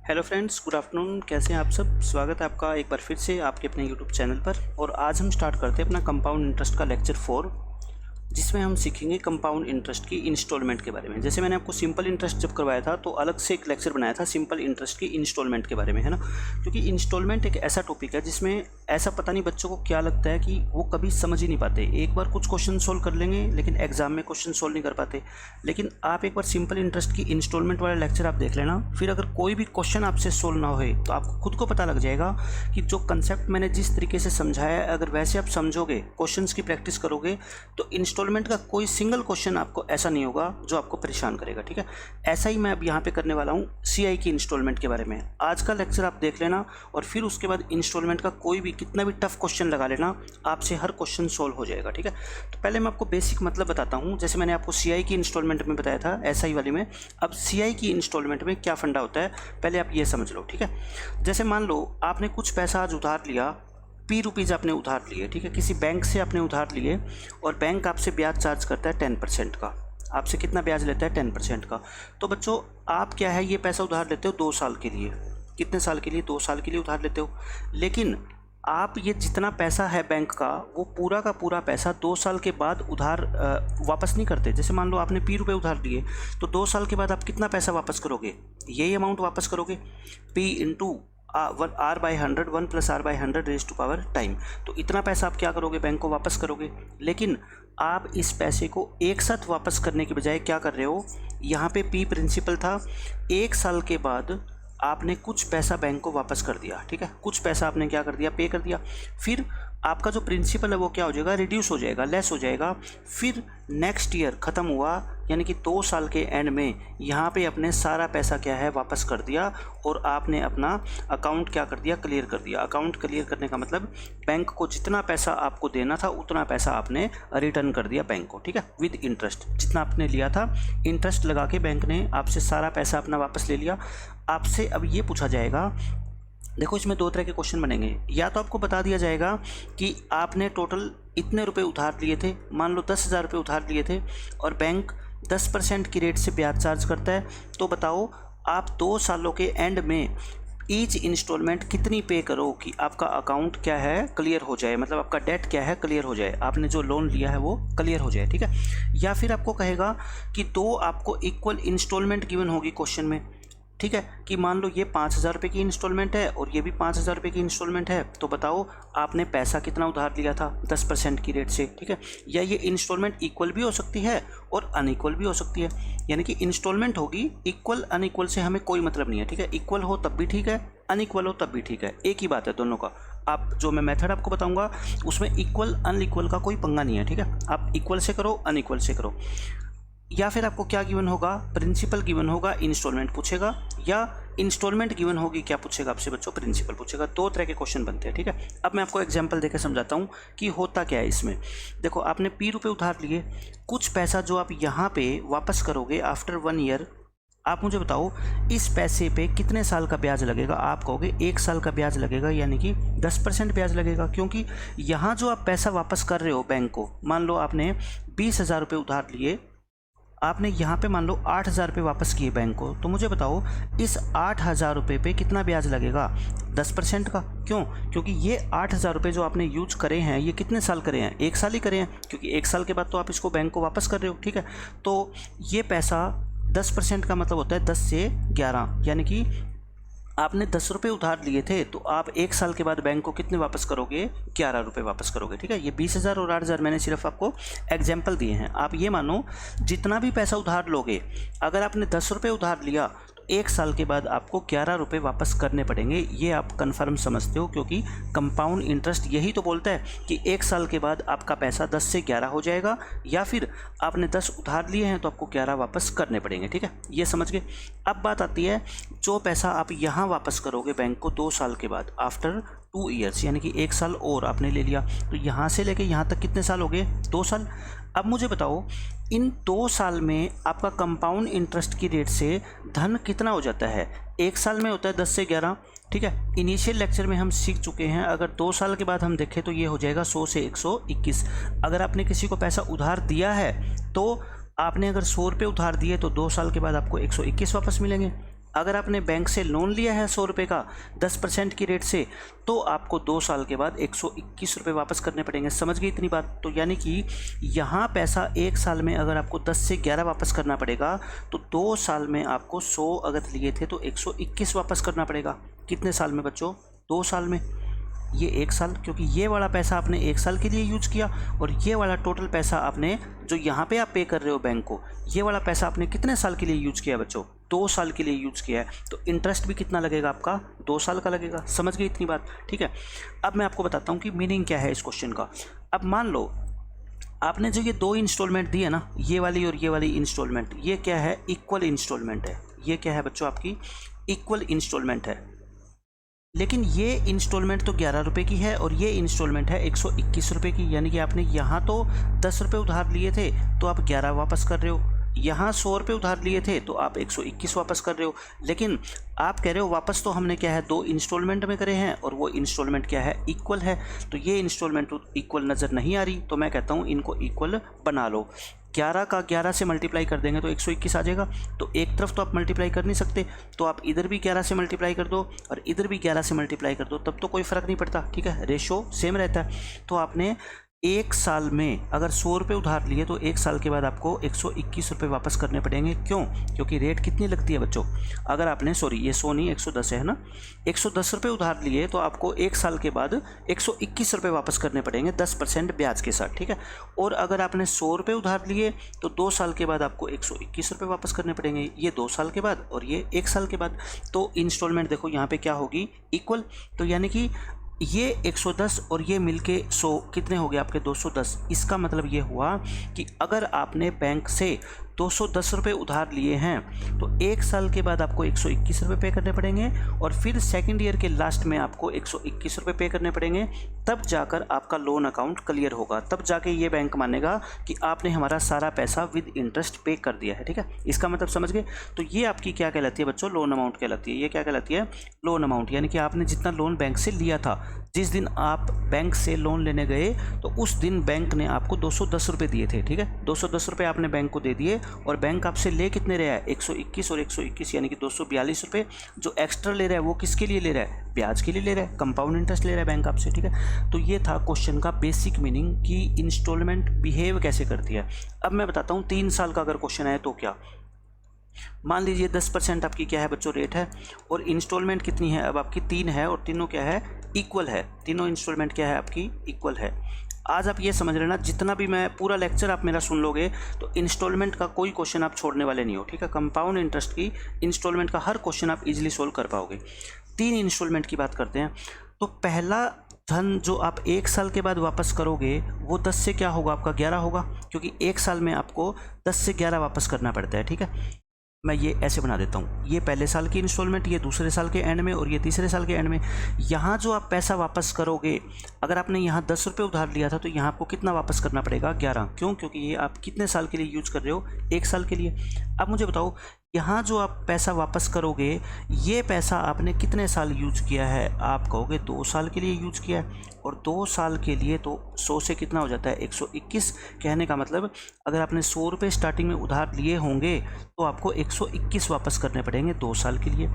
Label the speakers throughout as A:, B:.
A: Hello friends, good afternoon. कैसे हैं आप सब? स्वागत है आपका एक बार फिर से आपके अपने यूट्यूब चैनल पर। और आज हम स्टार्ट करते हैं अपना कंपाउंड इंटरेस्ट का लेक्चर 4, जिसमें हम सीखेंगे कंपाउंड इंटरेस्ट की इंस्टॉलमेंट के बारे में। जैसे मैंने आपको सिंपल इंटरेस्ट जब करवाया था तो अलग से एक लेक्चर बनाया था सिंपल इंटरेस्ट की इंस्टॉलमेंट के बारे में, है ना। क्योंकि इंस्टॉलमेंट एक ऐसा टॉपिक है जिसमें ऐसा पता नहीं बच्चों को क्या लगता है कि वो कभी समझ ही नहीं पाते। एक बार कुछ क्वेश्चन सोल्व कर लेंगे लेकिन एग्जाम में क्वेश्चन सोल्व नहीं कर पाते। लेकिन आप एक बार सिंपल इंटरेस्ट की इंस्टॉलमेंट वाला लेक्चर आप देख लेना, फिर अगर कोई भी क्वेश्चन आपसे सोल्व ना होए तो आपको खुद को पता लग जाएगा कि जो कंसेप्ट मैंने जिस तरीके से समझाया है, अगर वैसे आप समझोगे, क्वेश्चंस की प्रैक्टिस करोगे, तो इंस्टॉलमेंट का कोई सिंगल क्वेश्चन आपको ऐसा नहीं होगा जो आपको परेशान करेगा। ठीक है, ऐसा ही मैं अब यहाँ पे करने वाला हूँ सीआई की इंस्टॉलमेंट के बारे में। आज का लेक्चर आप देख लेना और फिर उसके बाद इंस्टॉलमेंट का कोई भी कितना भी टफ क्वेश्चन लगा लेना, आपसे हर क्वेश्चन सोल्व हो जाएगा। ठीक है, तो पहले मैं आपको बेसिक मतलब बताता हूँ। जैसे मैंने आपको सीआई की इंस्टॉलमेंट में बताया था, एसआई वाली में, अब सीआई की इंस्टॉलमेंट में क्या फंडा होता है पहले आप ये समझ लो। ठीक है, जैसे मान लो आपने कुछ पैसा आज उधार लिया, ₹P आपने उधार लिए। ठीक है, किसी बैंक से आपने उधार लिए और बैंक आपसे ब्याज चार्ज करता है 10% का। आपसे कितना ब्याज लेता है? 10% का। तो बच्चों आप क्या है, ये पैसा उधार लेते हो 2 साल के लिए। कितने साल के लिए? 2 साल के लिए उधार लेते हो। लेकिन आप ये जितना पैसा है बैंक का, वो पूरा का पूरा पैसा 2 साल के बाद उधार वापस नहीं करते। जैसे मान लो आपने ₹P उधार लिए तो 2 साल के बाद आप कितना पैसा वापस करोगे? यही अमाउंट वापस करोगे, P into R/100, 1 + R/100 raise to power time. तो इतना पैसा आप क्या करोगे? बैंक को वापस करोगे। लेकिन आप इस पैसे को एक साथ वापस करने के बजाय क्या कर रहे हो, यहाँ पे P प्रिंसिपल था, 1 साल के बाद आपने कुछ पैसा बैंक को वापस कर दिया। ठीक है, कुछ पैसा आपने क्या कर दिया? पे कर दिया। फिर आपका जो प्रिंसिपल है वो क्या हो जाएगा? रिड्यूस हो जाएगा, लेस हो जाएगा। फिर नेक्स्ट ईयर ख़त्म हुआ, यानी कि 2 साल के एंड में यहाँ पे अपने सारा पैसा क्या है? वापस कर दिया और आपने अपना अकाउंट क्या कर दिया? क्लियर कर दिया। अकाउंट क्लियर करने का मतलब बैंक को जितना पैसा आपको देना था उतना पैसा आपने रिटर्न कर दिया बैंक को। ठीक है, विद इंटरेस्ट। जितना आपने लिया था इंटरेस्ट लगा के बैंक ने आपसे सारा पैसा अपना वापस ले लिया। आपसे अब ये पूछा जाएगा, देखो इसमें 2 तरह के क्वेश्चन बनेंगे। या तो आपको बता दिया जाएगा कि आपने टोटल इतने रुपए उधार लिए थे, मान लो 10,000 रुपये उधार लिए थे और बैंक 10% की रेट से ब्याज चार्ज करता है। तो बताओ आप 2 सालों के एंड में ईच इंस्टॉलमेंट कितनी पे करो कि आपका अकाउंट क्या है? क्लियर हो जाए, मतलब आपका डेट क्या है? क्लियर हो जाए, आपने जो लोन लिया है वो क्लियर हो जाए। ठीक है, या फिर आपको कहेगा कि 2 आपको इक्वल इंस्टॉलमेंट गिवन होगी क्वेश्चन में। ठीक है, कि मान लो ये 5,000 रुपये की इंस्टॉलमेंट है और ये भी 5,000 रुपये की इंस्टॉलमेंट है। तो बताओ आपने पैसा कितना उधार लिया था 10% की रेट से। ठीक है, या ये इंस्टॉलमेंट इक्वल भी हो सकती है और अनइक्वल भी हो सकती है। यानी कि इंस्टॉलमेंट होगी इक्वल, अनइक्वल से हमें कोई मतलब नहीं है। ठीक है, इक्वल हो तब भी ठीक है, अनइक्वल हो तब भी ठीक है, एक ही बात है दोनों का। आप जो मैं मेथड आपको बताऊँगा उसमें इक्वल अनइक्वल का कोई पंगा नहीं है। ठीक है, आप इक्वल से करो, अनइक्वल से करो। या फिर आपको क्या गिवन होगा? प्रिंसिपल गिवन होगा, इंस्टॉलमेंट पूछेगा, या इंस्टॉलमेंट गिवन होगी, क्या पूछेगा आपसे बच्चों? प्रिंसिपल पूछेगा। 2 तरह के क्वेश्चन बनते हैं। ठीक है, अब मैं आपको एग्जांपल देकर समझाता हूँ कि होता क्या है इसमें। देखो आपने ₹P उधार लिए, कुछ पैसा जो आप यहाँ पे वापस करोगे आफ्टर 1 ईयर, आप मुझे बताओ इस पैसे पे कितने साल का ब्याज लगेगा? आप कहोगे 1 साल का ब्याज लगेगा, यानी कि 10% ब्याज लगेगा। क्योंकि यहाँ जो आप पैसा वापस कर रहे हो बैंक को, मान लो आपने 20,000 रुपये उधार लिए, आपने यहाँ पे मान लो 8,000 रुपये वापस किए बैंक को। तो मुझे बताओ इस 8,000 रुपये पे कितना ब्याज लगेगा? 10% का। क्यों? क्योंकि ये 8,000 रुपये जो आपने यूज करे हैं ये कितने साल करे हैं? 1 साल ही करे हैं, क्योंकि 1 साल के बाद तो आप इसको बैंक को वापस कर रहे हो। ठीक है, तो ये पैसा 10% का मतलब होता है 10 से 11, यानी कि आपने 10 रुपये उधार लिए थे तो आप 1 साल के बाद बैंक को कितने वापस करोगे? 11 रुपये वापस करोगे। ठीक है, ये 20,000 और 8,000 मैंने सिर्फ आपको एग्जाम्पल दिए हैं। आप ये मानो जितना भी पैसा उधार लोगे, अगर आपने 10 रुपये उधार लिया तो 1 साल के बाद आपको 11 रुपये वापस करने पड़ेंगे। ये आप कन्फर्म समझते हो, क्योंकि कंपाउंड इंटरेस्ट यही तो बोलता है कि 1 साल के बाद आपका पैसा 10 से 11 हो जाएगा, या फिर आपने 10 उधार लिए हैं तो आपको 11 वापस करने पड़ेंगे। ठीक है, ये समझ गए। अब बात आती है जो पैसा आप यहाँ वापस करोगे बैंक को 2 साल के बाद, आफ्टर 2 ईयर्स, यानी कि 1 साल और आपने ले लिया, तो यहाँ से लेके यहाँ तक कितने साल हो गए? 2 साल। अब मुझे बताओ इन 2 साल में आपका कंपाउंड इंटरेस्ट की रेट से धन कितना हो जाता है? 1 साल में होता है 10 से 11। ठीक है, इनिशियल लेक्चर में हम सीख चुके हैं। अगर 2 साल के बाद हम देखें तो ये हो जाएगा 100 से 121। अगर आपने किसी को पैसा उधार दिया है तो आपने अगर 100 रुपये उधार दिए तो 2 साल के बाद आपको 121 वापस मिलेंगे। अगर आपने बैंक से लोन लिया है 100 रुपये का 10% की रेट से, तो आपको 2 साल के बाद 121 रुपये वापस करने पड़ेंगे। समझ गए इतनी बात? तो यानी कि यहाँ पैसा 1 साल में अगर आपको 10 से 11 वापस करना पड़ेगा, तो 2 साल में आपको 100 अगर लिए थे तो 121 वापस करना पड़ेगा। कितने साल में बच्चों? 2 साल में। ये 1 साल, क्योंकि ये वाला पैसा आपने 1 साल के लिए यूज किया, और ये वाला टोटल पैसा आपने जो यहाँ पे आप पे कर रहे हो बैंक को, ये वाला पैसा आपने कितने साल के लिए यूज किया बच्चों? 2 साल के लिए यूज किया है। तो इंटरेस्ट भी कितना लगेगा आपका? 2 साल का लगेगा। समझ गए इतनी बात? ठीक है। अब मैं आपको बताता हूँ कि मीनिंग क्या है इस क्वेश्चन का। अब मान लो आपने जो ये 2 इंस्टॉलमेंट दी है ना, ये वाली और ये वाली इंस्टॉलमेंट, ये क्या है? इक्वल इंस्टॉलमेंट है। ये क्या है बच्चों? आपकी इक्वल इंस्टॉलमेंट है। लेकिन ये इंस्टॉलमेंट तो 11 रुपये की है और ये इंस्टॉलमेंट है 121 रुपये की। यानी कि आपने यहाँ तो 10 रुपये उधार लिए थे तो आप 11 वापस कर रहे हो, यहाँ 100 रुपये उधार लिए थे तो आप 121 वापस कर रहे हो। लेकिन आप कह रहे हो वापस तो हमने क्या है 2 इंस्टॉलमेंट में करे हैं, और वो इंस्टॉलमेंट क्या है? इक्वल है। तो ये इंस्टॉलमेंट तो इक्वल नज़र नहीं आ रही, तो मैं कहता हूँ इनको इक्वल बना लो। 11 का 11 से मल्टीप्लाई कर देंगे तो 121 आ जाएगा। तो एक तरफ तो आप मल्टीप्लाई कर नहीं सकते, तो आप इधर भी 11 से मल्टीप्लाई कर दो और इधर भी 11 से मल्टीप्लाई कर दो, तब तो कोई फ़र्क नहीं पड़ता। ठीक है, रेशो सेम रहता है। तो आपने 1 साल में अगर 100 रुपये उधार लिए तो 1 साल के बाद आपको 121 रुपये वापस करने पड़ेंगे। क्यों? क्योंकि रेट कितनी लगती है बच्चों? अगर आपने ये 100 नहीं 110 है ना, 110 रुपये उधार लिए तो आपको 1 साल के बाद 121 रुपये वापस करने पड़ेंगे 10% ब्याज के साथ। ठीक है। और अगर आपने 100 रुपये उधार लिए तो 2 साल के बाद आपको 121 रुपये वापस करने पड़ेंगे, ये 2 साल के बाद और ये 1 साल के बाद। तो इंस्टॉलमेंट देखो यहाँ पे क्या होगी? इक्वल। तो यानी कि ये 110 और ये मिलके 100 कितने हो गए आपके? 210। इसका मतलब ये हुआ कि अगर आपने बैंक से 210 रुपये उधार लिए हैं तो 1 साल के बाद आपको 121 रुपये पे करने पड़ेंगे, और फिर सेकंड ईयर के लास्ट में आपको 121 रुपये पे करने पड़ेंगे। तब जाकर आपका लोन अकाउंट क्लियर होगा, तब जाके ये बैंक मानेगा कि आपने हमारा सारा पैसा विद इंटरेस्ट पे कर दिया है। ठीक है, इसका मतलब समझ गए? तो ये आपकी क्या कहलाती है बच्चों? लोन अमाउंट कहलाती है। ये क्या कहलाती है? Loan amount. यानी कि आपने जितना लोन बैंक से लिया था, जिस दिन आप बैंक से लोन लेने गए तो उस दिन बैंक ने आपको 210 रुपये दिए थे। ठीक है, 210 रुपये आपने बैंक को दे दिए, और बैंक आपसे ले कितने रहा है? 121 और 121 यानी कि 242 रुपये। जो एक्स्ट्रा ले रहा है वो किसके लिए ले रहा है? ब्याज के लिए ले रहा है, कंपाउंड इंटरेस्ट ले रहा है बैंक आपसे। ठीक है, तो ये था क्वेश्चन का बेसिक मीनिंग कि इंस्टॉलमेंट बिहेव कैसे करती है। अब मैं बताता हूँ 3 साल का अगर क्वेश्चन है तो क्या। मान लीजिए 10% आपकी क्या है बच्चों? रेट है, और इंस्टॉलमेंट कितनी है? अब आपकी 3 है, और तीनों क्या है? इक्वल है। तीनों इंस्टॉलमेंट क्या है आपकी? इक्वल है। आज आप ये समझ लेना, जितना भी मैं पूरा लेक्चर आप मेरा सुन लोगे तो इंस्टॉलमेंट का कोई क्वेश्चन आप छोड़ने वाले नहीं हो। ठीक है, कंपाउंड इंटरेस्ट की इंस्टॉलमेंट का हर क्वेश्चन आप इजीली सोल्व कर पाओगे। 3 इंस्टॉलमेंट की बात करते हैं। तो पहला धन जो आप 1 साल के बाद वापस करोगे वो 10 से क्या होगा? आपका 11 होगा, क्योंकि 1 साल में आपको 10 से 11 वापस करना पड़ता है। ठीक है, मैं ये ऐसे बना देता हूँ, ये पहले साल की इंस्टॉलमेंट, ये दूसरे साल के एंड में, और ये तीसरे साल के एंड में। यहाँ जो आप पैसा वापस करोगे, अगर आपने यहाँ 10 रुपये उधार लिया था तो यहाँ आपको कितना वापस करना पड़ेगा? 11। क्यों? क्योंकि ये आप कितने साल के लिए यूज कर रहे हो? 1 साल के लिए। अब मुझे बताओ, यहाँ जो आप पैसा वापस करोगे, ये पैसा आपने कितने साल यूज किया है? आप कहोगे 2 साल के लिए यूज किया है, और 2 साल के लिए तो 100 से कितना हो जाता है? 121। कहने का मतलब अगर आपने 100 रुपये स्टार्टिंग में उधार लिए होंगे तो आपको 121 वापस करने पड़ेंगे 2 साल के लिए।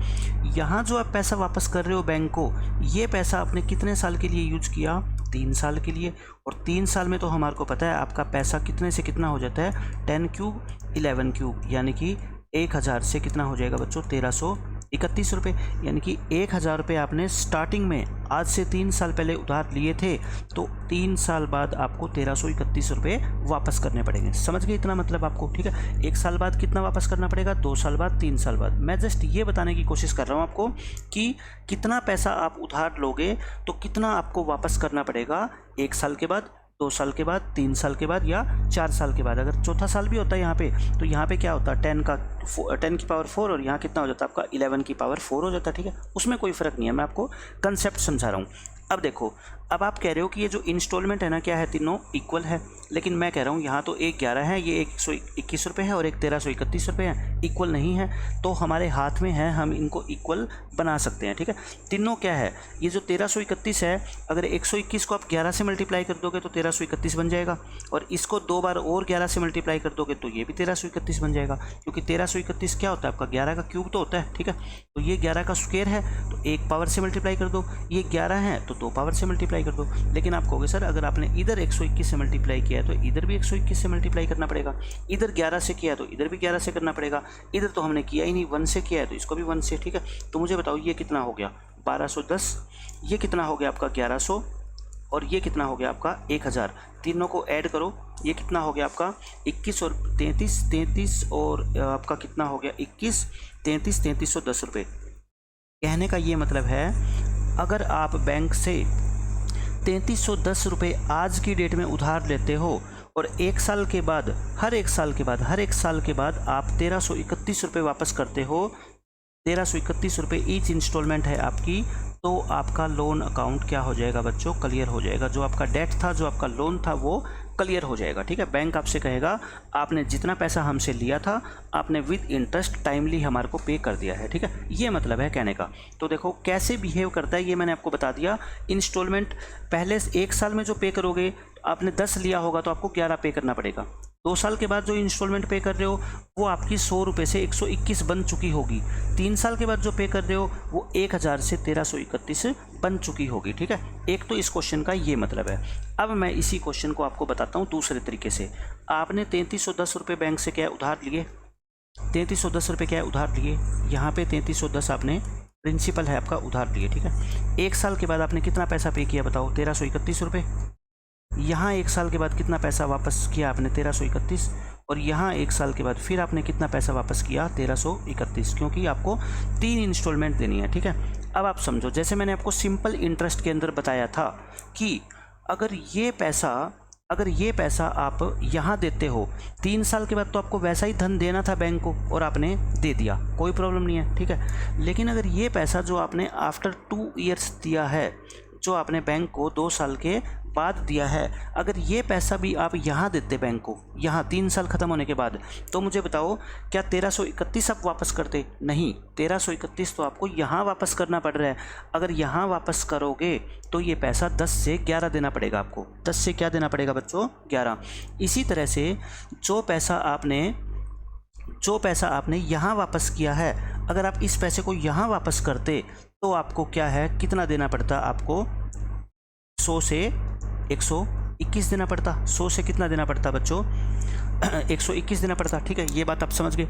A: यहाँ जो आप पैसा वापस कर रहे हो बैंक को, ये पैसा आपने कितने साल के लिए यूज किया? 3 साल के लिए। और 3 साल में तो हमारे को पता है आपका पैसा कितने से कितना हो जाता है? 10 क्यूब 11 क्यूब, यानी कि 1000 से कितना हो जाएगा बच्चों? 1331 रुपये। यानी कि 1000 रुपये आपने स्टार्टिंग में आज से 3 साल पहले उधार लिए थे, तो 3 साल बाद आपको 1331 रुपये वापस करने पड़ेंगे। समझ गए इतना मतलब आपको? ठीक है, 1 साल बाद कितना वापस करना पड़ेगा? 2 साल बाद, 3 साल बाद। मैं जस्ट ये बताने की कोशिश कर रहा हूँ आपको कि कितना पैसा आप उधार लोगे तो कितना आपको वापस करना पड़ेगा 1 साल के बाद, 2 साल के बाद, 3 साल के बाद या 4 साल के बाद। अगर चौथा साल भी होता है यहाँ पे, तो यहाँ पे क्या होता है? 10 की पावर 4, और यहाँ कितना हो जाता है आपका? 11 की पावर 4 हो जाता है। ठीक है, उसमें कोई फ़र्क नहीं है, मैं आपको कंसेप्ट समझा रहा हूँ। अब देखो, अब आप कह रहे हो कि ये जो इंस्टॉलमेंट है ना क्या है, तीनों इक्वल है, लेकिन मैं कह रहा हूँ यहाँ तो एक 11 है, ये 121 रुपये है और एक 1331 रुपये है, इक्वल नहीं है। तो हमारे हाथ में है, हम इनको इक्वल बना सकते हैं। ठीक है, तीनों क्या है, ये जो 1331 है, अगर 121 को आप 11 से मल्टीप्लाई कर दोगे तो 1331 बन जाएगा, और इसको 2 बार और 11 से मल्टीप्लाई कर दोगे तो ये भी 1331 बन जाएगा, क्योंकि 1331 क्या होता है आपका, 11 का क्यूब तो होता है। ठीक है, तो ये 11 का स्क्वायर है तो 1 पावर से मल्टीप्लाई कर दो, ये 11 है तो 2 पावर से मल्टीप्लाई कर दो। लेकिन आप कहोगे सर अगर आपने इधर 121 से मल्टीप्लाई किया है तो इधर भी 121 से मल्टीप्लाई करना पड़ेगा, इधर 11 से किया है तो इधर भी 11 से करना पड़ेगा, इधर तो हमने किया ही नहीं, 1 से किया है तो इसको भी 1 से। ठीक है, तो मुझे बताओ ये कितना हो गया 1210, ये कितना हो गया आपका 1100, और ये कितना हो गया आपका 1000। तीनों को ऐड करो, ये कितना हो गया आपका 21 और 33, 33 और आपका कितना हो गया 21, 33, 3310 रुपये। कहने का ये मतलब है अगर आप बैंक से 3310 रुपये आज की डेट में उधार लेते हो और 1 साल के बाद, हर एक साल के बाद आप 1331 रुपये वापस करते हो, 1331 रुपये ईच इंस्टॉलमेंट है आपकी, तो आपका लोन अकाउंट क्या हो जाएगा बच्चों, क्लियर हो जाएगा। जो आपका डेट था, जो आपका लोन था, वो क्लियर हो जाएगा। ठीक है, बैंक आपसे कहेगा आपने जितना पैसा हमसे लिया था आपने विद इंटरेस्ट टाइमली हमारे को पे कर दिया है। ठीक है, ये मतलब है कहने का। तो देखो कैसे बिहेव करता है ये मैंने आपको बता दिया। इंस्टॉलमेंट पहले 1 साल में जो पे करोगे, आपने 10 लिया होगा तो आपको 11 पे करना पड़ेगा। 2 साल के बाद जो इंस्टॉलमेंट पे कर रहे हो वो आपकी 100 रुपये से 121 बन चुकी होगी। 3 साल के बाद जो पे कर रहे हो वो 1000 से 1331 बन चुकी होगी। ठीक है, एक तो इस क्वेश्चन का ये मतलब है। अब मैं इसी क्वेश्चन को आपको बताता हूँ दूसरे तरीके से। आपने 3310 रुपये बैंक से क्या उधार लिए, 3310 रुपये क्या उधार लिए, यहाँ पे 3310 आपने प्रिंसिपल है आपका उधार लिए। ठीक है, 1 साल के बाद आपने कितना पैसा पे किया बताओ, 1331 रुपये। यहाँ 1 साल के बाद कितना पैसा वापस किया आपने, 1331, और यहाँ 1 साल के बाद फिर आपने कितना पैसा वापस किया, 1331, क्योंकि आपको 3 इंस्टॉलमेंट देनी है। ठीक है, अब आप समझो, जैसे मैंने आपको सिंपल इंटरेस्ट के अंदर बताया था कि अगर ये पैसा आप यहाँ देते हो, 3 साल के बाद तो आपको वैसा ही धन देना था बैंक को और आपने दे दिया, कोई प्रॉब्लम नहीं है। ठीक है, लेकिन अगर ये पैसा जो आपने आफ्टर 2 ईयर्स दिया है, जो आपने बैंक को 2 साल के बाद दिया है, अगर ये पैसा भी आप यहाँ देते बैंक को, यहाँ 3 साल ख़त्म होने के बाद, तो मुझे बताओ क्या 1331 आप वापस करते? नहीं, 1331 तो आपको यहाँ वापस करना पड़ रहा है। अगर यहाँ वापस करोगे तो ये पैसा 10 से 11 देना पड़ेगा आपको। 10 से क्या देना पड़ेगा बच्चों, 11। इसी तरह से जो पैसा आपने यहाँ वापस किया है, अगर आप इस पैसे को यहाँ वापस करते तो आपको क्या है, कितना देना पड़ता आपको, 100 से 121 देना पड़ता। 100 से कितना देना पड़ता बच्चों, 121 देना पड़ता। ठीक है, ये बात आप समझ गए।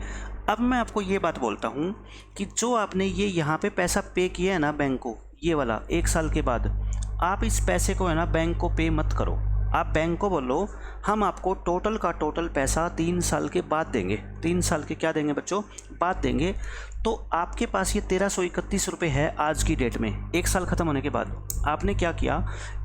A: अब मैं आपको ये बात बोलता हूँ कि जो आपने ये यहाँ पे पैसा पे किया है ना बैंक को, ये वाला 1 साल के बाद, आप इस पैसे को है ना बैंक को पे मत करो। आप बैंक को बोलो हम आपको टोटल का टोटल पैसा 3 साल के बाद देंगे। 3 साल के क्या देंगे बच्चों, बाद देंगे। तो आपके पास ये 1331 रुपये है आज की डेट में, 1 साल ख़त्म होने के बाद। आपने क्या किया,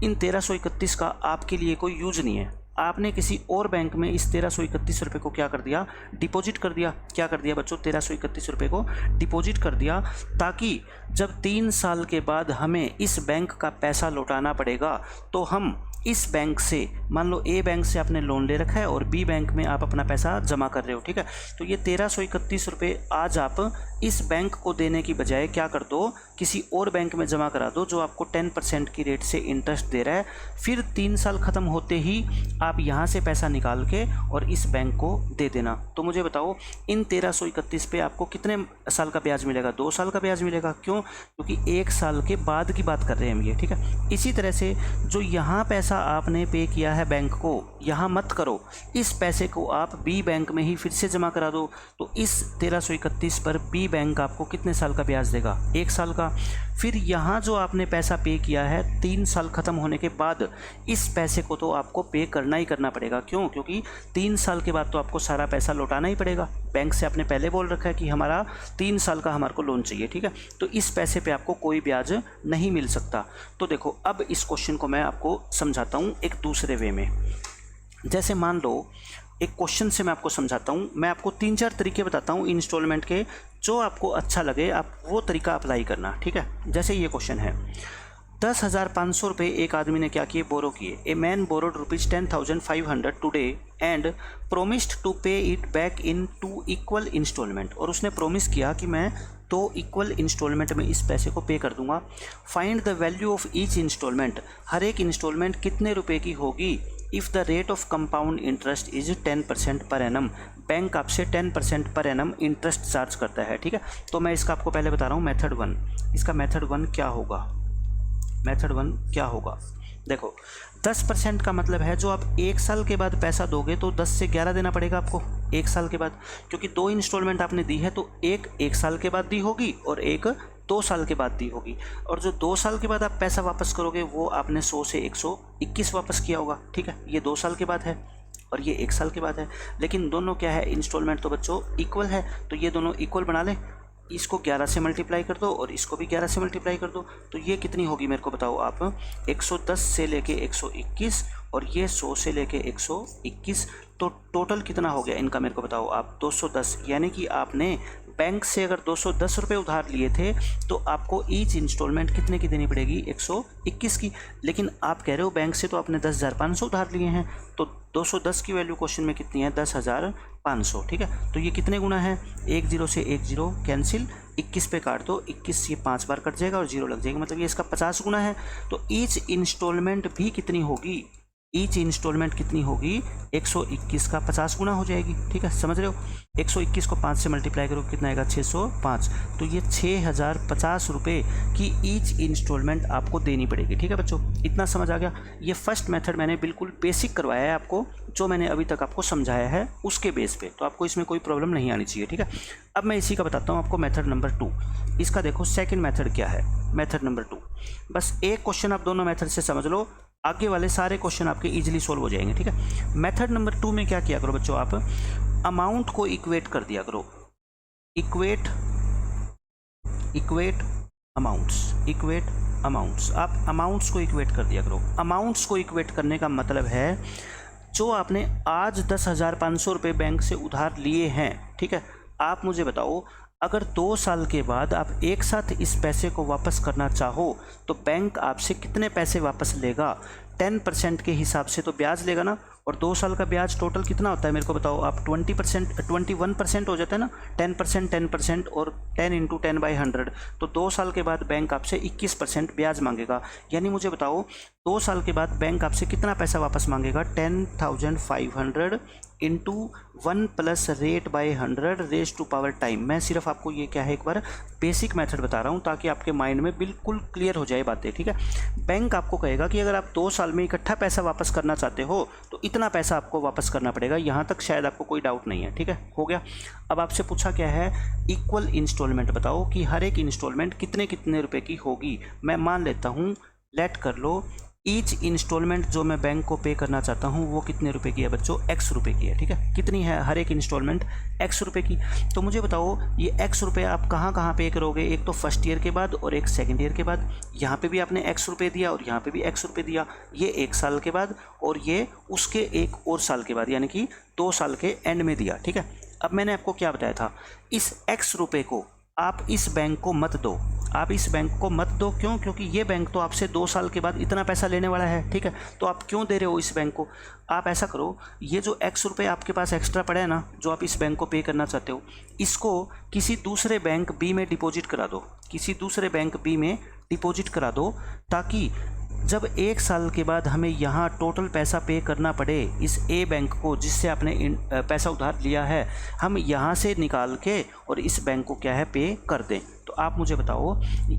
A: इन 1331 का आपके लिए कोई यूज नहीं है, आपने किसी और बैंक में इस 1331 रुपये को क्या कर दिया, डिपॉजिट कर दिया। क्या कर दिया बच्चों, 1331 रुपये को डिपॉजिट कर दिया, ताकि जब 3 साल के बाद हमें इस बैंक का पैसा लौटाना पड़ेगा तो हम इस बैंक से, मान लो ए बैंक से आपने लोन ले रखा है और बी बैंक में आप अपना पैसा जमा कर रहे हो। ठीक है, तो ये 1331 रुपये आज आप इस बैंक को देने की बजाय क्या कर दो, किसी और बैंक में जमा करा दो जो आपको 10% की रेट से इंटरेस्ट दे रहा है। फिर 3 साल ख़त्म होते ही आप यहाँ से पैसा निकाल के और इस बैंक को दे देना। तो मुझे बताओ इन 1331 पे आपको कितने साल का ब्याज मिलेगा, 2 साल का ब्याज मिलेगा। क्यों, क्योंकि 1 साल के बाद की बात कर रहे हैं हम ये। ठीक है, इसी तरह से जो यहाँ पैसा आपने पे किया है बैंक को, यहाँ मत करो, इस पैसे को आप बी बैंक में ही फिर से जमा करा दो। तो इस 1331 पर बी बैंक आपको कितने साल का ब्याज देगा, 1 साल का। फिर यहाँ जो आपने पैसा पे किया है 3 साल ख़त्म होने के बाद, इस पैसे को तो आपको पे करना ही करना पड़ेगा। क्यों, क्योंकि 3 साल के बाद तो आपको सारा पैसा लौटाना ही पड़ेगा। बैंक से आपने पहले बोल रखा है कि हमारा 3 साल का हमारे को लोन चाहिए। ठीक है, तो इस पैसे पे आपको कोई ब्याज नहीं मिल सकता। तो देखो अब इस क्वेश्चन को मैं आपको समझाता हूँ एक दूसरे वे में। जैसे मान लो एक क्वेश्चन से मैं आपको समझाता हूँ, मैं आपको 3-4 तरीके बताता हूँ इंस्टॉलमेंट के, जो आपको अच्छा लगे आप वो तरीका अप्लाई करना। ठीक है, जैसे ये क्वेश्चन है, ₹10,500 एक आदमी ने क्या किए, बोरो किए। A man borrowed ₹10,500 today and promised to pay it back in 2 equal installment, और उसने प्रोमिस किया कि मैं 2 इक्वल इंस्टॉलमेंट में इस पैसे को पे कर दूंगा। Find the value of each installment, हर एक इंस्टॉलमेंट कितने रुपए की होगी। If the rate of compound interest is 10% per annum, bank आपसे 10% पर एनम इंटरेस्ट चार्ज करता है। ठीक है, तो मैं इसका आपको पहले बता रहा हूँ मेथड 1। इसका मेथड 1 क्या होगा, मेथड 1 क्या होगा, देखो 10% का मतलब है जो आप 1 साल के बाद पैसा दोगे तो 10 से 11 देना पड़ेगा आपको 1 साल के बाद, क्योंकि 2 इंस्टॉलमेंट आपने दी है तो एक 1 साल के बाद दी होगी और एक 2 साल के बाद दी होगी, और जो 2 साल के बाद आप पैसा वापस करोगे वो आपने 100 से 121 वापस किया होगा। ठीक है, ये 2 साल के बाद है और ये 1 साल के बाद है, लेकिन दोनों क्या है, इंस्टॉलमेंट तो बच्चों इक्वल है, तो ये दोनों इक्वल बना लें। इसको 11 से मल्टीप्लाई कर दो और इसको भी 11 से मल्टीप्लाई कर दो, तो ये कितनी होगी मेरे को बताओ आप, 110 से लेके 121 और ये 100 से लेके 121, तो टोटल कितना हो गया इनका मेरे को बताओ आप, 210। यानी कि आपने बैंक से अगर 210 रुपये उधार लिए थे तो आपको ईच इंस्टॉलमेंट कितने की देनी पड़ेगी, 121 की। लेकिन आप कह रहे हो बैंक से तो आपने 10,500 उधार लिए हैं, तो 210 की वैल्यू क्वेश्चन में कितनी है, 10,500। ठीक है, तो ये कितने गुना है, 1 0 से 1 0 कैंसिल, 21 पे काट दो, 21 ये 5 बार कट जाएगा और 0 लग जाएगा, मतलब ये इसका 50 गुना है। तो ईच इंस्टॉलमेंट भी कितनी होगी, ईच इंस्टॉलमेंट कितनी होगी, 121 का 50 गुना हो जाएगी। ठीक है, समझ रहे हो, 121 को 5 से मल्टीप्लाई करो कितना आएगा, 605, तो ये 6,050 रुपये की ईच इंस्टॉलमेंट आपको देनी पड़ेगी। ठीक है बच्चों, इतना समझ आ गया। ये फर्स्ट मेथड मैंने बिल्कुल बेसिक करवाया है आपको, जो मैंने अभी तक आपको समझाया है उसके बेस पे, तो आपको इसमें कोई प्रॉब्लम नहीं आनी चाहिए। ठीक है, अब मैं इसी का बताता हूँ आपको मेथड नंबर 2। इसका देखो सेकेंड मेथड क्या है, मेथड नंबर 2। बस एक क्वेश्चन आप दोनों मेथड से समझ लो, आगे वाले सारे क्वेश्चन आपके इजीली सोल्व हो जाएंगे। ठीक है, मेथड नंबर 2 में क्या किया करो बच्चों, आप अमाउंट को इक्वेट कर दिया करो, इक्वेट अमाउंट्स, आप अमाउंट्स को इक्वेट कर दिया करो। अमाउंट्स को इक्वेट करने का मतलब है जो आपने आज 10,500 रुपये बैंक से उधार लिए हैं, ठीक है, आप मुझे बताओ अगर 2 साल के बाद आप एक साथ इस पैसे को वापस करना चाहो तो बैंक आपसे कितने पैसे वापस लेगा। 10% के हिसाब से तो ब्याज लेगा ना, और 2 साल का ब्याज टोटल कितना होता है मेरे को बताओ आप, 21% हो जाता है ना, 10% और 10 × 10/100, तो 2 साल के बाद बैंक आपसे 21% ब्याज मांगेगा। यानी मुझे बताओ 2 साल के बाद बैंक आपसे कितना पैसा वापस मांगेगा, 10,500 into 1 plus rate by 100 raise to power time. मैं सिर्फ आपको ये क्या है एक बार बेसिक मेथड बता रहा हूँ ताकि आपके माइंड में बिल्कुल क्लियर हो जाए बातें। ठीक है, बैंक आपको कहेगा कि अगर आप 2 साल में इकट्ठा पैसा वापस करना चाहते हो तो इतना पैसा आपको वापस करना पड़ेगा। यहाँ तक शायद आपको कोई डाउट नहीं है। ठीक है, हो गया। अब आपसे पूछा क्या है, इक्वल इंस्टॉलमेंट बताओ कि हर एक इंस्टॉलमेंट कितने कितने रुपए की होगी। मैं मान लेता हूँ, लेट कर लो, ईच इंस्टॉलमेंट जो मैं बैंक को पे करना चाहता हूँ वो कितने रुपए की है बच्चों, x रुपए की है। ठीक है, कितनी है हर एक इंस्टॉलमेंट, x रुपए की। तो मुझे बताओ ये x रुपए आप कहाँ कहाँ पे करोगे, एक तो फर्स्ट ईयर के बाद और एक सेकंड ईयर के बाद। यहाँ पे भी आपने x रुपए दिया और यहाँ पे भी x रुपए दिया, ये 1 साल के बाद और ये उसके 1 और साल के बाद, यानी कि 2 साल के एंड में दिया। ठीक है, अब मैंने आपको क्या बताया था, इस x रुपए को आप इस बैंक को मत दो, आप इस बैंक को मत दो। क्यों? क्योंकि ये बैंक तो आपसे 2 साल के बाद इतना पैसा लेने वाला है। ठीक है, तो आप क्यों दे रहे हो इस बैंक को। आप ऐसा करो, ये जो x रुपये आपके पास एक्स्ट्रा पड़ा है ना, जो आप इस बैंक को पे करना चाहते हो, इसको किसी दूसरे बैंक बी में डिपॉजिट करा दो, किसी दूसरे बैंक बी में डिपॉजिट करा दो, ताकि जब 1 साल के बाद हमें यहाँ टोटल पैसा पे करना पड़े इस ए बैंक को जिससे आपने पैसा उधार लिया है, हम यहाँ से निकाल के और इस बैंक को क्या है पे कर दें। तो आप मुझे बताओ,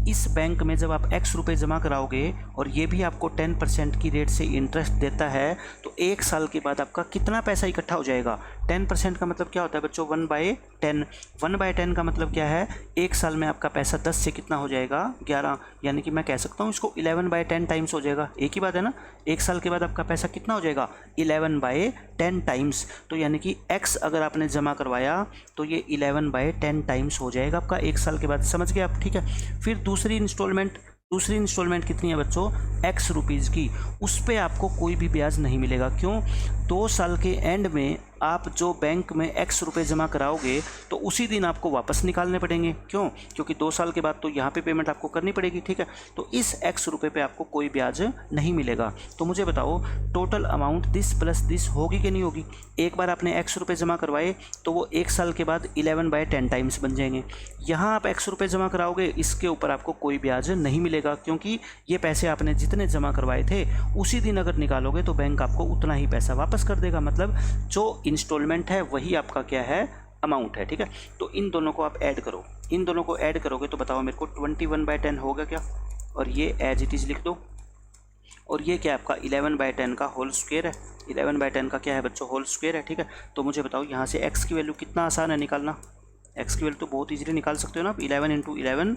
A: इस बैंक में जब आप x रुपये जमा कराओगे और ये भी आपको 10% की रेट से इंटरेस्ट देता है, तो 1 साल के बाद आपका कितना पैसा इकट्ठा हो जाएगा। 10% का मतलब क्या होता है बच्चों, 1/10। 1/10 का मतलब क्या है, 1 साल में आपका पैसा 10 से कितना हो जाएगा, 11, यानी कि मैं कह सकता हूँ इसको 11/10 टाइम्स हो जाएगा। एक ही बात है ना, 1 साल के बाद आपका पैसा कितना हो जाएगा, 11/10 टाइम्स। तो यानी कि x अगर आपने जमा करवाया तो ये 11/10 टाइम्स हो जाएगा आपका 1 साल के बाद। समझ गए आप। ठीक है, फिर दूसरी इंस्टॉलमेंट कितनी है बच्चों, x रुपीज़ की। उस पर आपको कोई भी ब्याज नहीं मिलेगा। क्यों? 2 साल के एंड में आप जो बैंक में x रुपये जमा कराओगे तो उसी दिन आपको वापस निकालने पड़ेंगे। क्यों? क्योंकि 2 साल के बाद तो यहाँ पे पेमेंट आपको करनी पड़ेगी, ठीक है। तो इस x रुपये पे आपको कोई ब्याज नहीं मिलेगा। तो मुझे बताओ total amount this plus this होगी कि नहीं होगी? एक बार आपने x रुपये जमा करवाए तो वो 1 साल के बाद 11/10 टाइम्स बन जाएंगे। यहाँ आप x रुपये जमा कराओगे, इसके ऊपर आपको कोई ब्याज नहीं मिलेगा, क्योंकि ये पैसे आपने जितने जमा करवाए थे उसी दिन अगर निकालोगे तो बैंक आपको उतना ही पैसा वापस कर देगा। मतलब जो इंस्टॉलमेंट है वही आपका क्या है, अमाउंट है, ठीक है। तो इन दोनों को आप ऐड करो, इन दोनों को ऐड करोगे तो बताओ मेरे को 21/10 होगा क्या? और ये एज इट इज़ लिख दो। और ये क्या आपका 11/10 का होल स्क्वायर है। 11/10 का क्या है बच्चों? होल स्क्वायर है, ठीक है। तो मुझे बताओ यहाँ से x की वैल्यू कितना आसान है निकालना। x की वैल्यू तो बहुत ईजिली निकाल सकते हो ना आप। 11 × 11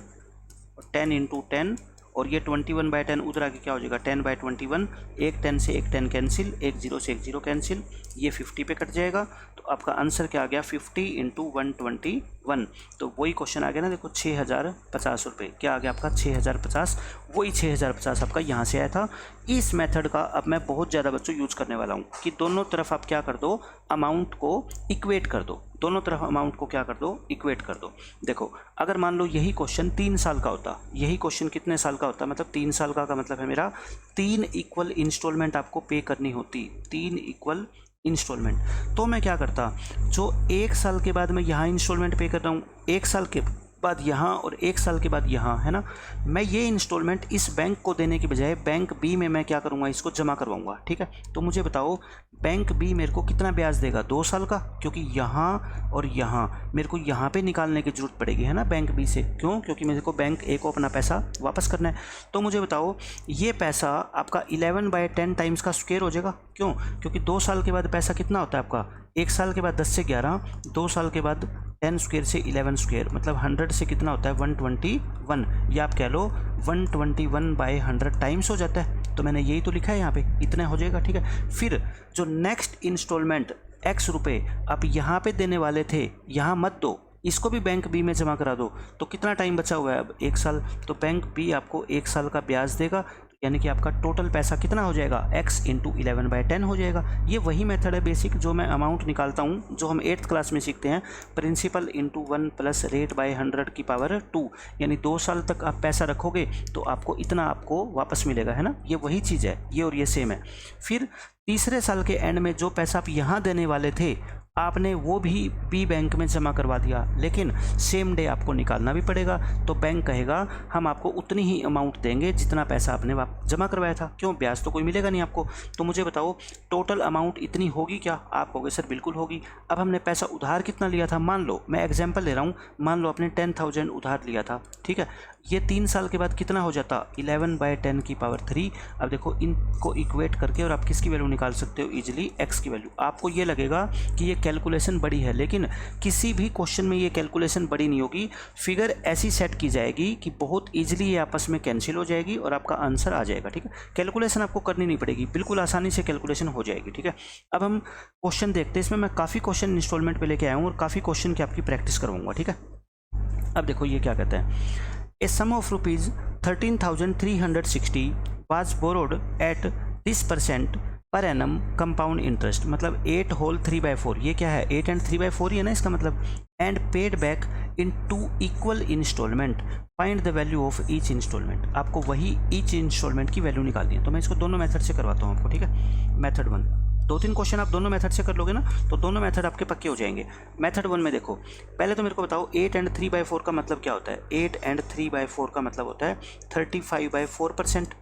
A: और 10 × 10 और ये 21/10 उधर आके क्या हो जाएगा 10/21। एक 10 से एक 10 कैंसिल, एक 0 से एक 0 कैंसिल, ये 50 पे कट जाएगा। तो आपका आंसर क्या आ गया 50 × 121। तो वही क्वेश्चन आ गया ना, देखो 6050 रुपये। क्या आ गया आपका 6050, वही 6050 आपका यहाँ से आया था। इस मेथड का अब मैं बहुत ज़्यादा बच्चों यूज़ करने वाला हूँ कि दोनों तरफ आप क्या कर दो, अमाउंट को इक्वेट कर दो। दोनों तरफ अमाउंट को क्या कर दो, इक्वेट कर दो। देखो अगर मान लो यही क्वेश्चन 3 साल का होता, यही क्वेश्चन कितने साल का होता, मतलब 3 साल का मतलब है मेरा 3 इक्वल इंस्टॉलमेंट आपको पे करनी होती, 3 इक्वल इंस्टॉलमेंट। तो मैं क्या करता, जो 1 साल के बाद मैं यहाँ इंस्टॉलमेंट पे कर रहा हूँ, 1 साल के बाद यहाँ और 1 साल के बाद यहाँ, है ना, मैं ये इंस्टॉलमेंट इस बैंक को देने के बजाय बैंक बी में मैं क्या करूँगा, इसको जमा करवाऊँगा, ठीक है। तो मुझे बताओ बैंक बी मेरे को कितना ब्याज देगा, 2 साल का, क्योंकि यहाँ और यहाँ मेरे को यहाँ पे निकालने की ज़रूरत पड़ेगी, है ना, बैंक बी से। क्यों? क्योंकि मेरे को बैंक ए को अपना पैसा वापस करना है। तो मुझे बताओ ये पैसा आपका 11/10 टाइम्स का स्क्वायर हो जाएगा। क्यों? क्योंकि 2 साल के बाद पैसा कितना होता है आपका, 1 साल के बाद 10 से 11, 2 साल के बाद 10 स्क्वायर से 11 स्क्वायर, मतलब 100 से कितना होता है 121, या आप कह लो 121/100 टाइम्स हो जाता है। तो मैंने यही तो लिखा है यहाँ पे, इतना हो जाएगा, ठीक है। फिर जो नेक्स्ट इंस्टॉलमेंट x रुपये आप यहाँ पे देने वाले थे, यहाँ मत दो, इसको भी बैंक बी में जमा करा दो। तो कितना टाइम बचा हुआ है अब, 1 साल। तो बैंक बी आपको 1 साल का ब्याज देगा, यानी कि आपका टोटल पैसा कितना हो जाएगा, x × 11/10 हो जाएगा। ये वही मेथड है बेसिक जो मैं अमाउंट निकालता हूँ, जो हम 8th क्लास में सीखते हैं, प्रिंसिपल × 1 + rate/100⁴, यानी 2 साल तक आप पैसा रखोगे तो आपको इतना आपको वापस मिलेगा, है ना। ये वही चीज़ है, ये और ये सेम है। फिर तीसरे साल के एंड में जो पैसा आप यहाँ देने वाले थे आपने वो भी बी बैंक में जमा करवा दिया, लेकिन सेम डे आपको निकालना भी पड़ेगा। तो बैंक कहेगा हम आपको उतनी ही अमाउंट देंगे जितना पैसा आपने जमा करवाया था। क्यों? ब्याज तो कोई मिलेगा नहीं आपको। तो मुझे बताओ टोटल अमाउंट इतनी होगी क्या? आप कहोगे सर बिल्कुल होगी। अब हमने पैसा उधार कितना लिया था, मान लो मैं एग्जाम्पल ले रहा हूँ, मान लो आपने 10,000 उधार लिया था, ठीक है। ये 3 साल के बाद कितना हो जाता, 11/10⁻³ अब देखो इनको इक्वेट करके और आप किसकी वैल्यू निकाल सकते हो इजीली, x की वैल्यू। आपको ये लगेगा कि ये कैलकुलेशन बड़ी है, लेकिन किसी भी क्वेश्चन में ये कैलकुलेशन बड़ी नहीं होगी। फिगर ऐसी सेट की जाएगी कि बहुत ईजिली ये आपस में कैंसिल हो जाएगी और आपका आंसर आ जाएगा, ठीक है। कैलकुलेशन आपको करनी नहीं पड़ेगी, बिल्कुल आसानी से कैलकुलेशन हो जाएगी, ठीक है। अब हम क्वेश्चन देखते हैं। इसमें मैं काफ़ी क्वेश्चन इंस्टॉलमेंट पे लेके आया हूँ और काफ़ी क्वेश्चन की आपकी प्रैक्टिस करवाऊंगा, ठीक है। अब देखो ये क्या कहते हैं, A sum of rupees 13,360 was borrowed at this % per annum compound interest, मतलब 8 whole 3/4, ये क्या है 8 and 3/4 ही है ना इसका मतलब, and paid back in 2 equal installment, find the value of each installment। आपको वही each installment की वैल्यू निकालनी है। तो मैं इसको दोनों मेथड से करवाता हूँ आपको, ठीक है। मेथड 1, 2-3 क्वेश्चन आप दोनों मेथड से कर लोगे ना तो दोनों मेथड आपके पक्के हो जाएंगे। मेथड 1 में देखो, पहले तो मेरे को बताओ 8 and 3/4 का मतलब क्या होता है। 8 and 3/4 का मतलब होता है 35/4%।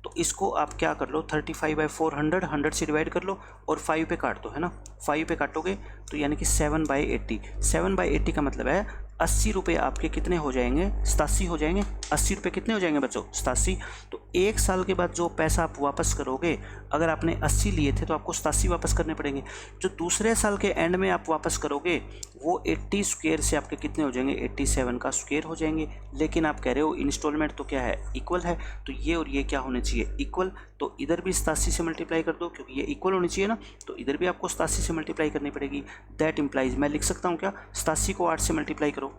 A: तो इसको आप क्या कर लो, 35/400, 100 से डिवाइड कर लो और 5 पे काट दो, है ना। 5 पे काटोगे तो यानी कि 7/80। 7/80 का मतलब है 80 रुपये आपके कितने हो जाएंगे, 87 हो जाएंगे। 80 रुपये कितने हो जाएंगे बच्चों, 87। तो 1 साल के बाद जो पैसा आप वापस करोगे, अगर आपने 80 लिए थे तो आपको 87 वापस करने पड़ेंगे। जो दूसरे साल के एंड में आप वापस करोगे वो 80 स्क्वायर से आपके कितने हो जाएंगे, 87 का स्क्वायर हो जाएंगे। लेकिन आप कह रहे हो इंस्टॉलमेंट तो क्या है, इक्वल है, तो ये और ये क्या होने चाहिए, इक्वल। तो इधर भी 87 से मल्टीप्लाई कर दो क्योंकि ये इक्वल होनी चाहिए ना, तो इधर भी आपको 87 से मल्टीप्लाई करनी पड़ेगी। दैट इम्प्लाइज, मैं लिख सकता हूँ क्या, 87 को 8 से मल्टीप्लाई करो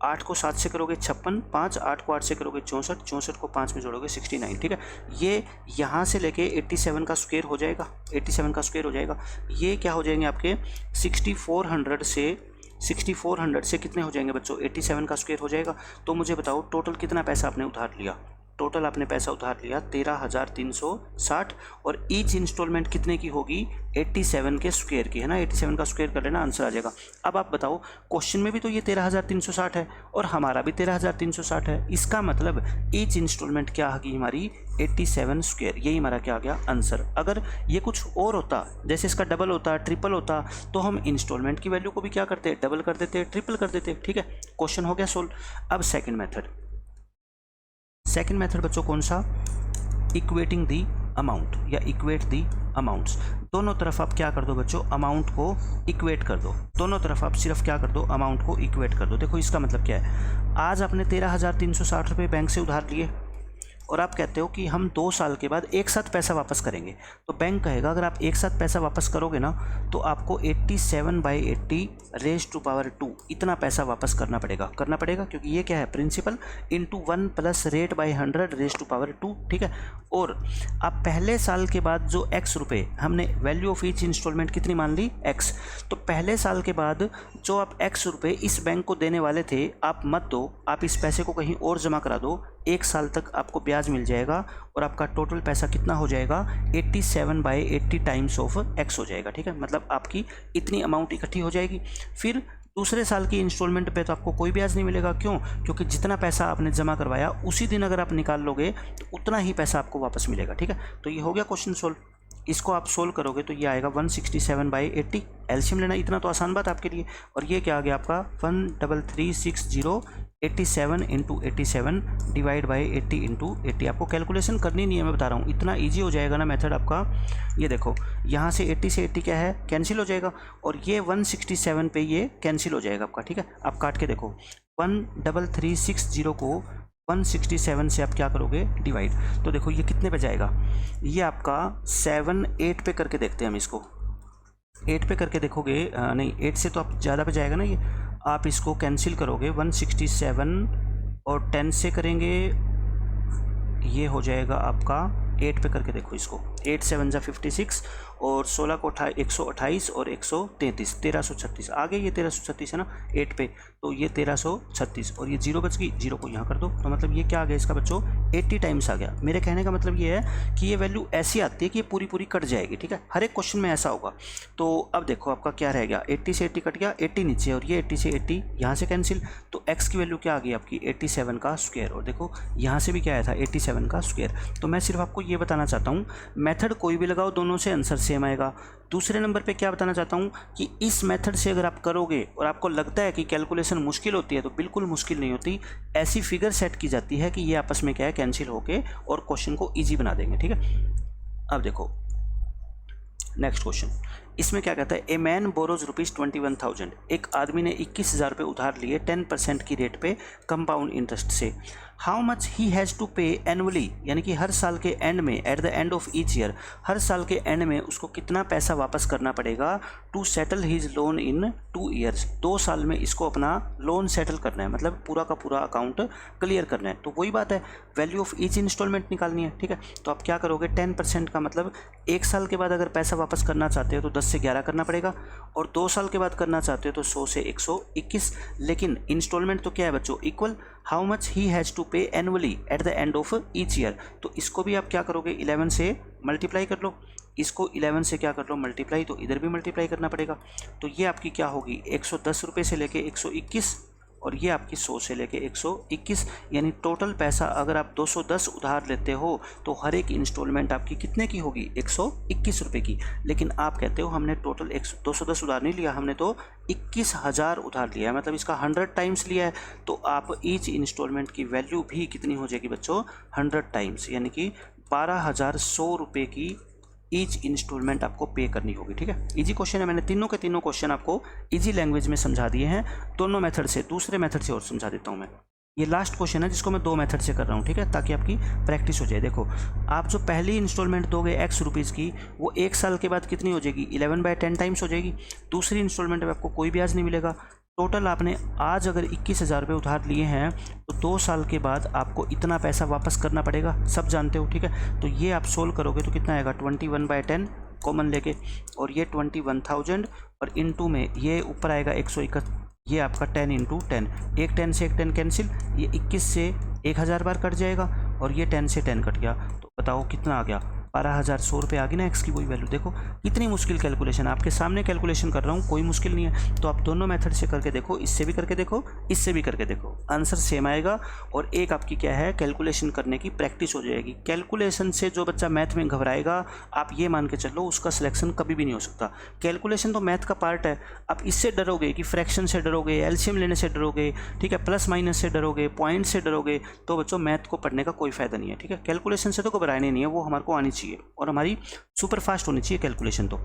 A: 8 को 7 से करोगे 56, 5 8 को 8 से करोगे 64, 64 को 5 में जोड़ोगे 69, ठीक है। ये यहाँ से लेके 87 का स्क्वायर हो जाएगा, 87 का स्क्वायर हो जाएगा। ये क्या हो जाएंगे आपके 6400 से कितने हो जाएंगे बच्चों, 87 का स्क्वायर हो जाएगा। तो मुझे बताओ टोटल कितना पैसा आपने उधार लिया, टोटल आपने पैसा उधार लिया 13,360 और ईच इंस्टॉलमेंट कितने की होगी, 87 के स्क्वायर की, है ना। 87 का स्क्वायर कर लेना, आंसर आ जाएगा। अब आप बताओ क्वेश्चन में भी तो ये 13,360 है और हमारा भी 13,360 है, इसका मतलब ईच इंस्टॉलमेंट क्या होगी हमारी 87 स्क्वायर, यही हमारा क्या आ गया आंसर। अगर ये कुछ और होता, जैसे इसका डबल होता, ट्रिपल होता, तो हम इंस्टॉलमेंट की वैल्यू को भी क्या करते, डबल कर देते, ट्रिपल कर देते, ठीक है। क्वेश्चन हो गया सोल्व। अब सेकंड मेथड बच्चों कौन सा, इक्वेटिंग दी अमाउंट या इक्वेट दी अमाउंट्स। दोनों तरफ आप क्या कर दो बच्चों, अमाउंट को इक्वेट कर दो, दोनों तरफ आप सिर्फ क्या कर दो, अमाउंट को इक्वेट कर दो। देखो इसका मतलब क्या है, आज आपने 13,360 रुपये बैंक से उधार लिए और आप कहते हो कि हम 2 साल के बाद एक साथ पैसा वापस करेंगे। तो बैंक कहेगा अगर आप एक साथ पैसा वापस करोगे ना तो आपको 87/80 रेज़ टू पावर 2 इतना पैसा वापस करना पड़ेगा, क्योंकि ये क्या है, principal into 1 plus rate by 100 raise to power 2, ठीक है। और आप पहले साल के बाद जो x रुपये, हमने वैल्यू ऑफ ईच इंस्टॉलमेंट कितनी मान ली, x, तो पहले साल के बाद जो आप x रुपये इस बैंक को देने वाले थे आप मत दो, आप इस पैसे को कहीं और जमा करा दो, 1 साल तक आपको ब्याज मिल जाएगा और आपका टोटल पैसा कितना हो जाएगा, 87/80 टाइम्स ऑफ x हो जाएगा, ठीक है। मतलब आपकी इतनी अमाउंट इकट्ठी हो जाएगी। फिर दूसरे साल की इंस्टॉलमेंट पे तो आपको कोई ब्याज नहीं मिलेगा, क्यों, क्योंकि जितना पैसा आपने जमा करवाया उसी दिन अगर आप निकाल लोगे तो उतना ही पैसा आपको वापस मिलेगा, ठीक है। तो ये हो गया क्वेश्चन सोल्व। इसको आप सोल्व करोगे तो ये आएगा 167/80, एलसीएम लेना इतना तो आसान बात आपके लिए। और ये क्या आ गया आपका 13360, 87 × 87 डिवाइड बाई 80 × 80। आपको कैलकुलेशन करनी नहीं है, मैं बता रहा हूँ, इतना इजी हो जाएगा ना मेथड आपका। ये देखो यहाँ से 80 से 80 क्या है, कैंसिल हो जाएगा और ये 167 पे ये कैंसिल हो जाएगा आपका, ठीक है। आप काट के देखो 13360 को 167 से आप क्या करोगे डिवाइड, तो देखो ये कितने पे जाएगा, ये आपका 7 8 पे करके देखते हैं हम इसको, 8 पे करके देखोगे, नहीं 8 से तो आप ज़्यादा पे जाएगा ना ये, आप इसको कैंसिल करोगे 167 और 10 से करेंगे, ये हो जाएगा आपका 8 पे करके देखो इसको, 8 7 जा 56 और 16 को 128 और 133, 1336 आ गए, ये 1336 है ना 8 पे, तो ये 1336 और ये 0 बच गई, 0 को यहाँ कर दो, तो मतलब ये क्या आ गया इसका बच्चों 80 टाइम्स आ गया। मेरे कहने का मतलब ये है कि ये वैल्यू ऐसी आती है कि ये पूरी पूरी कट जाएगी, ठीक है, हर एक क्वेश्चन में ऐसा होगा। तो अब देखो आपका क्या रह गया, 80 से 80 कट गया, 80 नीचे और ये 80 से 80 यहाँ से कैंसिल, तो x की वैल्यू क्या आ गई आपकी 87 का स्क्वायर, और देखो यहाँ से भी क्या आया था 87 का स्क्वायर। तो मैं सिर्फ आपको ये बताना चाहता हूँ, मेथड कोई भी लगाओ दोनों से आंसर सेम आएगा। दूसरे नंबर पे क्या बताना चाहता हूँ कि इस मेथड से अगर आप करोगे और आपको लगता है कि कैलकुलेशन मुश्किल होती है, तो बिल्कुल मुश्किल नहीं होती, ऐसी फिगर सेट की जाती है कि ये आपस में क्या है कैंसिल होके और क्वेश्चन को इजी बना देंगे, ठीक है। अब देखो नेक्स्ट क्वेश्चन, इसमें क्या कहता है, ए मैन बोरोज ₹21,000, एक आदमी ने 21,000 रुपये उधार लिए 10% की रेट पे कंपाउंड इंटरेस्ट से। How much he has to pay annually, यानी कि हर साल के एंड में, at the end of each year, हर साल के एंड में उसको कितना पैसा वापस करना पड़ेगा to settle his loan in 2 years, 2 साल में इसको अपना लोन सेटल करना है, मतलब पूरा का पूरा अकाउंट क्लियर करना है। तो वही बात है, वैल्यू ऑफ ईच इंस्टॉलमेंट निकालनी है, ठीक है। तो आप क्या करोगे 10% का मतलब 1 साल के बाद अगर पैसा वापस करना चाहते हो तो 10 से 11 करना पड़ेगा, और 2 साल के बाद करना चाहते हो तो 100 से 121। लेकिन इंस्टॉलमेंट तो क्या है बच्चों equal, how much he has to pay annually at the end of each year, तो इसको भी आप क्या करोगे 11 से मल्टीप्लाई कर लो, इसको 11 से क्या कर लो मल्टीप्लाई, तो इधर भी मल्टीप्लाई करना पड़ेगा। तो ये आपकी क्या होगी 110 रुपये से लेके 121 और ये आपकी 100 से लेके 121, यानी टोटल पैसा अगर आप 210 उधार लेते हो तो हर एक इंस्टॉलमेंट आपकी कितने की होगी 121 रुपये की। लेकिन आप कहते हो हमने टोटल 210 उधार नहीं लिया, हमने तो 21,000 उधार लिया है, मतलब इसका 100 टाइम्स लिया है। तो आप ईच इंस्टॉलमेंट की वैल्यू भी कितनी हो जाएगी बच्चों 100 टाइम्स, यानी कि 12,100 रुपये की ईच इंस्टॉलमेंट आपको पे करनी होगी, ठीक है। इजी क्वेश्चन है, मैंने तीनों के तीनों क्वेश्चन आपको इजी लैंग्वेज में समझा दिए हैं दोनों मेथड से। दूसरे मेथड से और समझा देता हूँ मैं, ये लास्ट क्वेश्चन है जिसको मैं 2 मेथड से कर रहा हूँ, ठीक है, ताकि आपकी प्रैक्टिस हो जाए। देखो आप जो पहली इंस्टॉलमेंट दोगे x रुपीज़ की, वो 1 साल के बाद कितनी हो जाएगी 11/10 टाइम्स हो जाएगी। दूसरी इंस्टॉलमेंट में आपको कोई ब्याज नहीं मिलेगा, टोटल आपने आज अगर 21,000 रुपये उधार लिए हैं तो 2 साल के बाद आपको इतना पैसा वापस करना पड़ेगा, सब जानते हो, ठीक है। तो ये आप सोल्व करोगे तो कितना आएगा, 21/10 कॉमन लेके, और ये 21,000 और इनटू में ये ऊपर आएगा 121, ये आपका 10 × 10, एक 10 से एक 10 कैंसिल, ये 21 से 1,000 बार कट जाएगा और ये 10 से 10 कट गया, तो बताओ कितना आ गया, 12,100 रुपये आ गई ना एक्स की वही वैल्यू। देखो इतनी मुश्किल कैलकुलेशन, आपके सामने कैलकुलेशन कर रहा हूँ, कोई मुश्किल नहीं है। तो आप दोनों मेथड से करके देखो, इससे भी करके देखो, इससे भी करके देखो, आंसर सेम आएगा। और एक आपकी क्या है, कैलकुलेशन करने की प्रैक्टिस हो जाएगी। कैलकुलेशन से जो बच्चा मैथ में घबराएगा, आप ये मान के चलो उसका सिलेक्शन कभी भी नहीं हो सकता। कैलकुलेशन तो मैथ का पार्ट है। आप इससे डरोगे कि फ्रैक्शन से डरोगे, एलसीएम लेने से डरोगे, ठीक है, प्लस माइनस से डरोगे, पॉइंट से डरोगे, तो बच्चों मैथ को पढ़ने का कोई फायदा नहीं है, ठीक है। कैलकुलेशन से तो घबराने नहीं है, वो हमारे को आनी चाहिए और हमारी सुपर फास्ट होनी चाहिए कैलकुलेशन। तो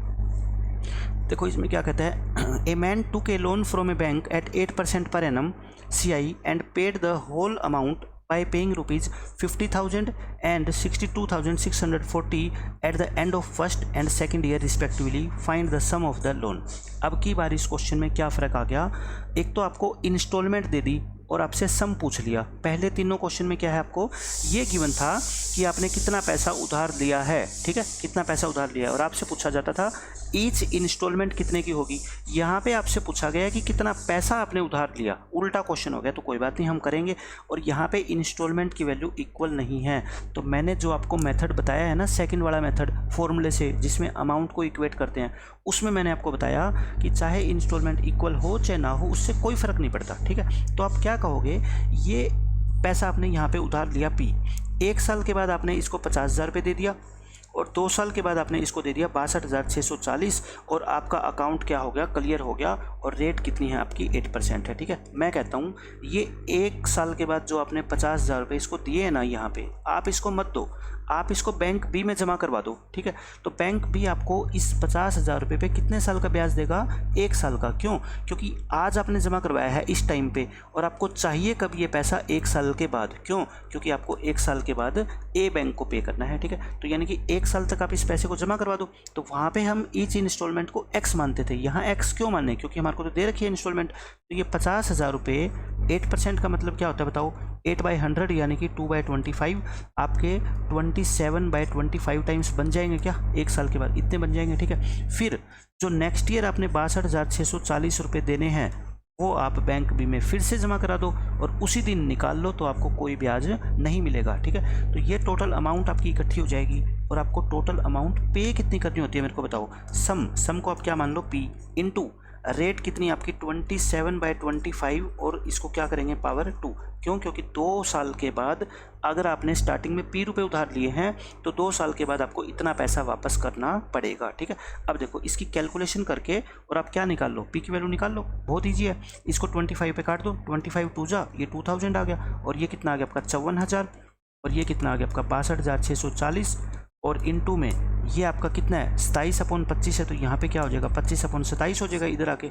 A: देखो इसमें क्या कहता है, a man took a loan from a bank at 8% per annum CI and paid the whole amount by paying ₹50,000 and ₹62,640 at the end of first and second year respectively. Find the sum of the loan. अब की बार इस question में क्या फ़र्क आ गया, एक तो आपको इंस्टॉलमेंट दे दी और आपसे सम पूछ लिया। पहले तीनों क्वेश्चन में क्या है, आपको ये गिवन था कि आपने कितना पैसा उधार लिया है, ठीक है, कितना पैसा उधार लिया है, और आपसे पूछा जाता था ईच इंस्टॉलमेंट कितने की होगी। यहाँ पे आपसे पूछा गया कि कितना पैसा आपने उधार लिया, उल्टा क्वेश्चन हो गया। तो कोई बात नहीं, हम करेंगे। और यहाँ पे इंस्टॉलमेंट की वैल्यू इक्वल नहीं है, तो मैंने जो आपको मेथड बताया है ना, सेकंड वाला मेथड फॉर्मूले से जिसमें अमाउंट को इक्वेट करते हैं, उसमें मैंने आपको बताया कि चाहे इंस्टॉलमेंट इक्वल हो चाहे ना हो, उससे कोई फ़र्क नहीं पड़ता, ठीक है। तो आप क्या कहोगे, ये पैसा आपने यहाँ पे उधार लिया P, 1 साल के बाद आपने इसको 50,000 रुपये दे दिया और 2 साल के बाद आपने इसको दे दिया 62,640 और आपका अकाउंट क्या हो गया, क्लियर हो गया। और रेट कितनी है आपकी, 8% है, ठीक है। मैं कहता हूँ ये 1 साल के बाद जो आपने 50,000 रुपये इसको दिए हैं ना, यहाँ पे आप इसको मत दो, आप इसको बैंक बी में जमा करवा दो, ठीक है। तो बैंक बी आपको इस 50,000 रुपये पे कितने साल का ब्याज देगा, 1 साल का। क्यों? क्योंकि आज आपने जमा करवाया है इस टाइम पे और आपको चाहिए कब ये पैसा, 1 साल के बाद। क्यों? क्योंकि आपको 1 साल के बाद ए बैंक को पे करना है, ठीक है। तो यानी कि 1 साल तक आप इस पैसे को जमा करवा दो। तो वहाँ पे हम ईच इंस्टॉलमेंट को एक्स मानते थे, यहाँ एक्स क्यों माने, क्योंकि हमारे को तो दे रखी है इंस्टॉलमेंट। तो ये 50,000 रुपये 8% का मतलब क्या होता है बताओ, 8/100 यानी कि 2/25 आपके 27/25 टाइम्स बन जाएंगे क्या, 1 साल के बाद इतने बन जाएंगे, ठीक है। फिर जो नेक्स्ट ईयर आपने 62,640 रुपये देने हैं वो आप बैंक बी में फिर से जमा करा दो और उसी दिन निकाल लो, तो आपको कोई ब्याज नहीं मिलेगा, ठीक है। तो ये टोटल अमाउंट आपकी इकट्ठी हो जाएगी और आपको टोटल अमाउंट पे कितनी करनी होती है मेरे को बताओ। सम को आप क्या मान लो, P इंटू रेट कितनी आपकी 27/25 और इसको क्या करेंगे पावर 2। क्यों? क्योंकि 2 साल के बाद अगर आपने स्टार्टिंग में P रुपये उधार लिए हैं तो 2 साल के बाद आपको इतना पैसा वापस करना पड़ेगा, ठीक है। अब देखो इसकी कैलकुलेशन करके और आप क्या निकाल लो, P की वैल्यू निकाल लो, बहुत ईजी है। इसको 25 पे काट दो, 25 2 जा, ये 2000 आ गया और ये कितना आ गया आपका 54,000 और ये कितना आ गया आपका 62,640 और इनटू में ये आपका कितना है 27/25 है, तो यहाँ पे क्या हो जाएगा 25/27 हो जाएगा इधर आके,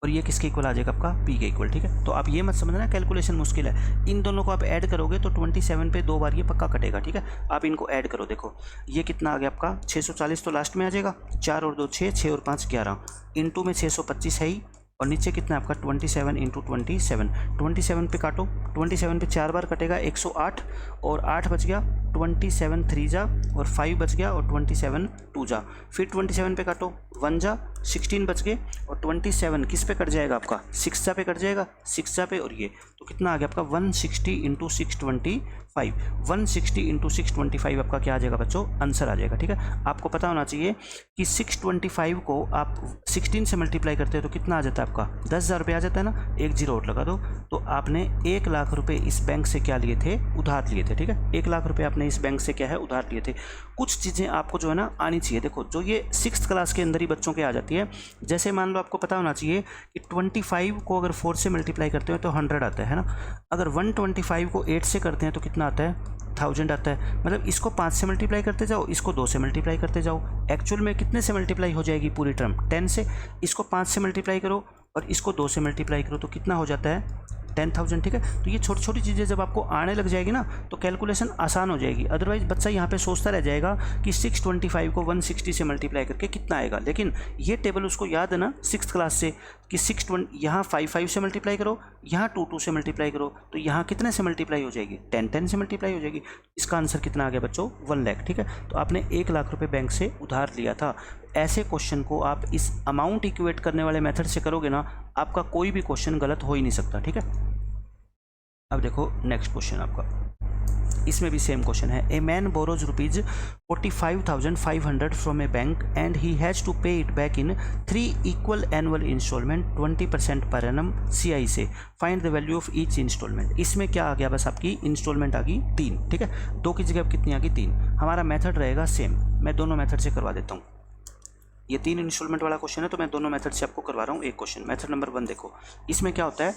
A: और ये किसके इक्वल आ जाएगा आपका P के इक्वल, ठीक है। तो आप ये मत समझना कैलकुलेशन मुश्किल है, इन दोनों को आप ऐड करोगे तो 27 पे 2 बार ये पक्का कटेगा, ठीक है। आप इनको ऐड करो, देखो ये कितना आ गया आपका 640 तो लास्ट में आ जाएगा, 4 और 2 6, 6 और 5 11, इनटू में 625 है ही और नीचे कितना आपका 27 × 27, 27 पे काटो, 27 पे 4 बार कटेगा 108 और 8 बच गया, 27 3 जा और 5 बच गया और 27 2 जा, फिर 27 पे काटो 1 जा, 16 बच गए और 27 किस पे कट जाएगा आपका 6 जा पे कट जाएगा, 6 जा पे, और ये तो कितना आ गया आपका 160 × 625, 160 × 625 आपका क्या आ जाएगा बच्चों, आंसर आ जाएगा, ठीक है। आपको पता होना चाहिए कि 625 को आप 16 से मल्टीप्लाई करते हो तो कितना आ जाता है आपका 10,000 रुपये आ जाता है ना, एक जीरो और लगा दो। तो आपने 1 लाख रुपये इस बैंक से क्या लिए थे, उधार लिए थे, ठीक है। 1 लाख रुपये आपने इस बैंक से क्या है उधार लिए थे। कुछ चीज़ें आपको जो है ना आनी चाहिए, देखो जो ये 6th क्लास के अंदर ही बच्चों के आ जाती है। जैसे मान लो आपको पता होना चाहिए कि 25 को अगर 4 से मल्टीप्लाई करते हो तो 100 आता है ना, अगर 125 को 8 से करते हैं तो कितना आता है 1000 आता है। मतलब इसको 5 से मल्टीप्लाई करते जाओ, इसको 2 से मल्टीप्लाई करते जाओ, एक्चुअल में कितने से मल्टीप्लाई हो जाएगी पूरी टर्म 10 से, इसको 5 से मल्टीप्लाई करो और इसको 2 से मल्टीप्लाई करो तो कितना हो जाता है 10,000, ठीक है। तो ये छोटी छोटी चीज़ें जब आपको आने लग जाएगी ना तो कैलकुलेशन आसान हो जाएगी। अदरवाइज बच्चा यहाँ पे सोचता रह जाएगा कि 625 को 160 से मल्टीप्लाई करके कितना आएगा, लेकिन ये टेबल उसको याद है ना 6th क्लास से कि 620 यहाँ 5 से मल्टीप्लाई करो, यहाँ 2 से मल्टीप्लाई करो, तो यहाँ कितने से मल्टीप्लाई हो जाएगी, 10 से मल्टीप्लाई हो जाएगी। इसका आंसर कितना आ गया बच्चों, 1 लाख, ठीक है। तो आपने 1 लाख रुपए बैंक से उधार लिया था। ऐसे क्वेश्चन को आप इस अमाउंट इक्वेट करने वाले मेथड से करोगे ना, आपका कोई भी क्वेश्चन गलत हो ही नहीं सकता, ठीक है। अब देखो नेक्स्ट क्वेश्चन आपका, इसमें भी सेम क्वेश्चन है। A man borrows rupees 45,500 from a bank and he has to pay it back in 3 equal annual installment 20% per annum CI से। Find the value of each installment. इसमें क्या आ गया, बस आपकी इंस्टॉलमेंट आ गई 3, ठीक है। 2 की जगह कितनी आ गई, 3। हमारा मेथड रहेगा सेम, मैं दोनों मेथड से करवा देता हूँ। ये 3 इंस्टॉलमेंट वाला क्वेश्चन है तो मैं दोनों मेथड से आपको करवा रहा हूँ एक क्वेश्चन। मेथड नंबर 1 देखो, इसमें क्या होता है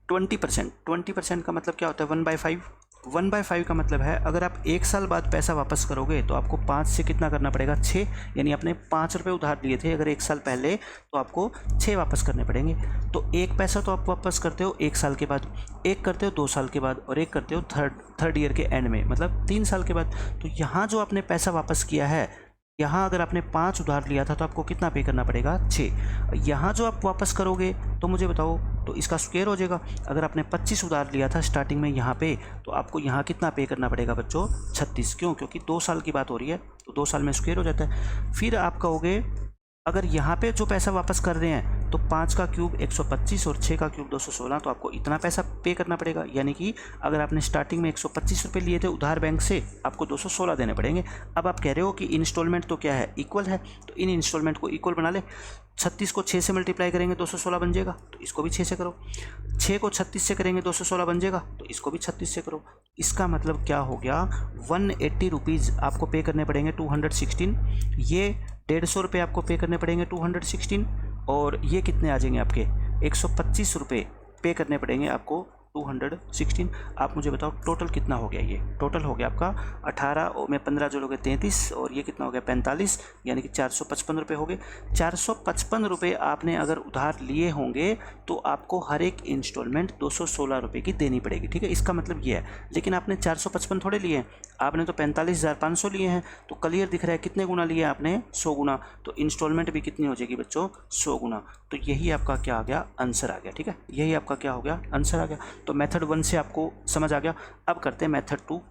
A: 20% का मतलब क्या होता है 1/5। 1/5 का मतलब है अगर आप 1 साल बाद पैसा वापस करोगे तो आपको 5 से कितना करना पड़ेगा, 6, यानी आपने 5 रुपये उधार लिए थे अगर 1 साल पहले तो आपको 6 वापस करने पड़ेंगे। तो 1 पैसा तो आप वापस करते हो 1 साल के बाद, 1 करते हो 2 साल के बाद और 1 करते हो थर्ड ईयर के एंड में, मतलब 3 साल के बाद। तो यहाँ जो आपने पैसा वापस किया है, यहाँ अगर आपने 5 उधार लिया था तो आपको कितना पे करना पड़ेगा, 6। यहाँ जो आप वापस करोगे तो मुझे बताओ, तो इसका स्क्वायर हो जाएगा। अगर आपने 25 उधार लिया था स्टार्टिंग में यहाँ पे, तो आपको यहाँ कितना पे करना पड़ेगा बच्चों, 36। क्यों, क्योंकि 2 साल की बात हो रही है तो 2 साल में स्क्वायर हो जाता है। फिर आप कहोगे अगर यहाँ पे जो पैसा वापस कर रहे हैं तो 5 का क्यूब 125 और 6 का क्यूब 216, तो आपको इतना पैसा पे करना पड़ेगा। यानी कि अगर आपने स्टार्टिंग में 125 रुपये लिए थे उधार बैंक से, आपको 216 देने पड़ेंगे। अब आप कह रहे हो कि इंस्टॉलमेंट तो क्या है, इक्वल है, तो इन इंस्टॉलमेंट को इक्वल बना ले। 36 को 6 से मल्टीप्लाई करेंगे 216 बन जाएगा, तो इसको भी 6 से करो। 6 को 36 से करेंगे 216 बन जाएगा, तो इसको भी 36 से करो। इसका मतलब क्या हो गया, 180 रुपीज़ आपको पे करने पड़ेंगे 216। ये 150 रुपये आपको पे करने पड़ेंगे 216, और ये कितने आ जाएंगे आपके 125 रुपये पे करने पड़ेंगे आपको 216। आप मुझे बताओ टोटल कितना हो गया, ये टोटल हो गया आपका 18 और में 15 जोड़ोगे 33, और ये कितना हो गया 45, यानी कि 455 रुपये हो गए। 455 रुपये आपने अगर उधार लिए होंगे तो आपको हर एक इंस्टॉलमेंट 216 रुपये की देनी पड़ेगी, ठीक है। इसका मतलब ये है, लेकिन आपने 455 थोड़े लिए हैं, आपने तो 45,500 लिए हैं। तो क्लियर दिख रहा है कितने गुना लिए आपने, 100 गुना। तो इंस्टॉलमेंट भी कितनी हो जाएगी बच्चों, 100 गुना। तो यही आपका क्या आ गया, आंसर आ गया, ठीक है। यही आपका क्या हो गया, आंसर आ गया। तो मेथड 1 से आपको समझ आ गया। अब करते हैं मेथड 2।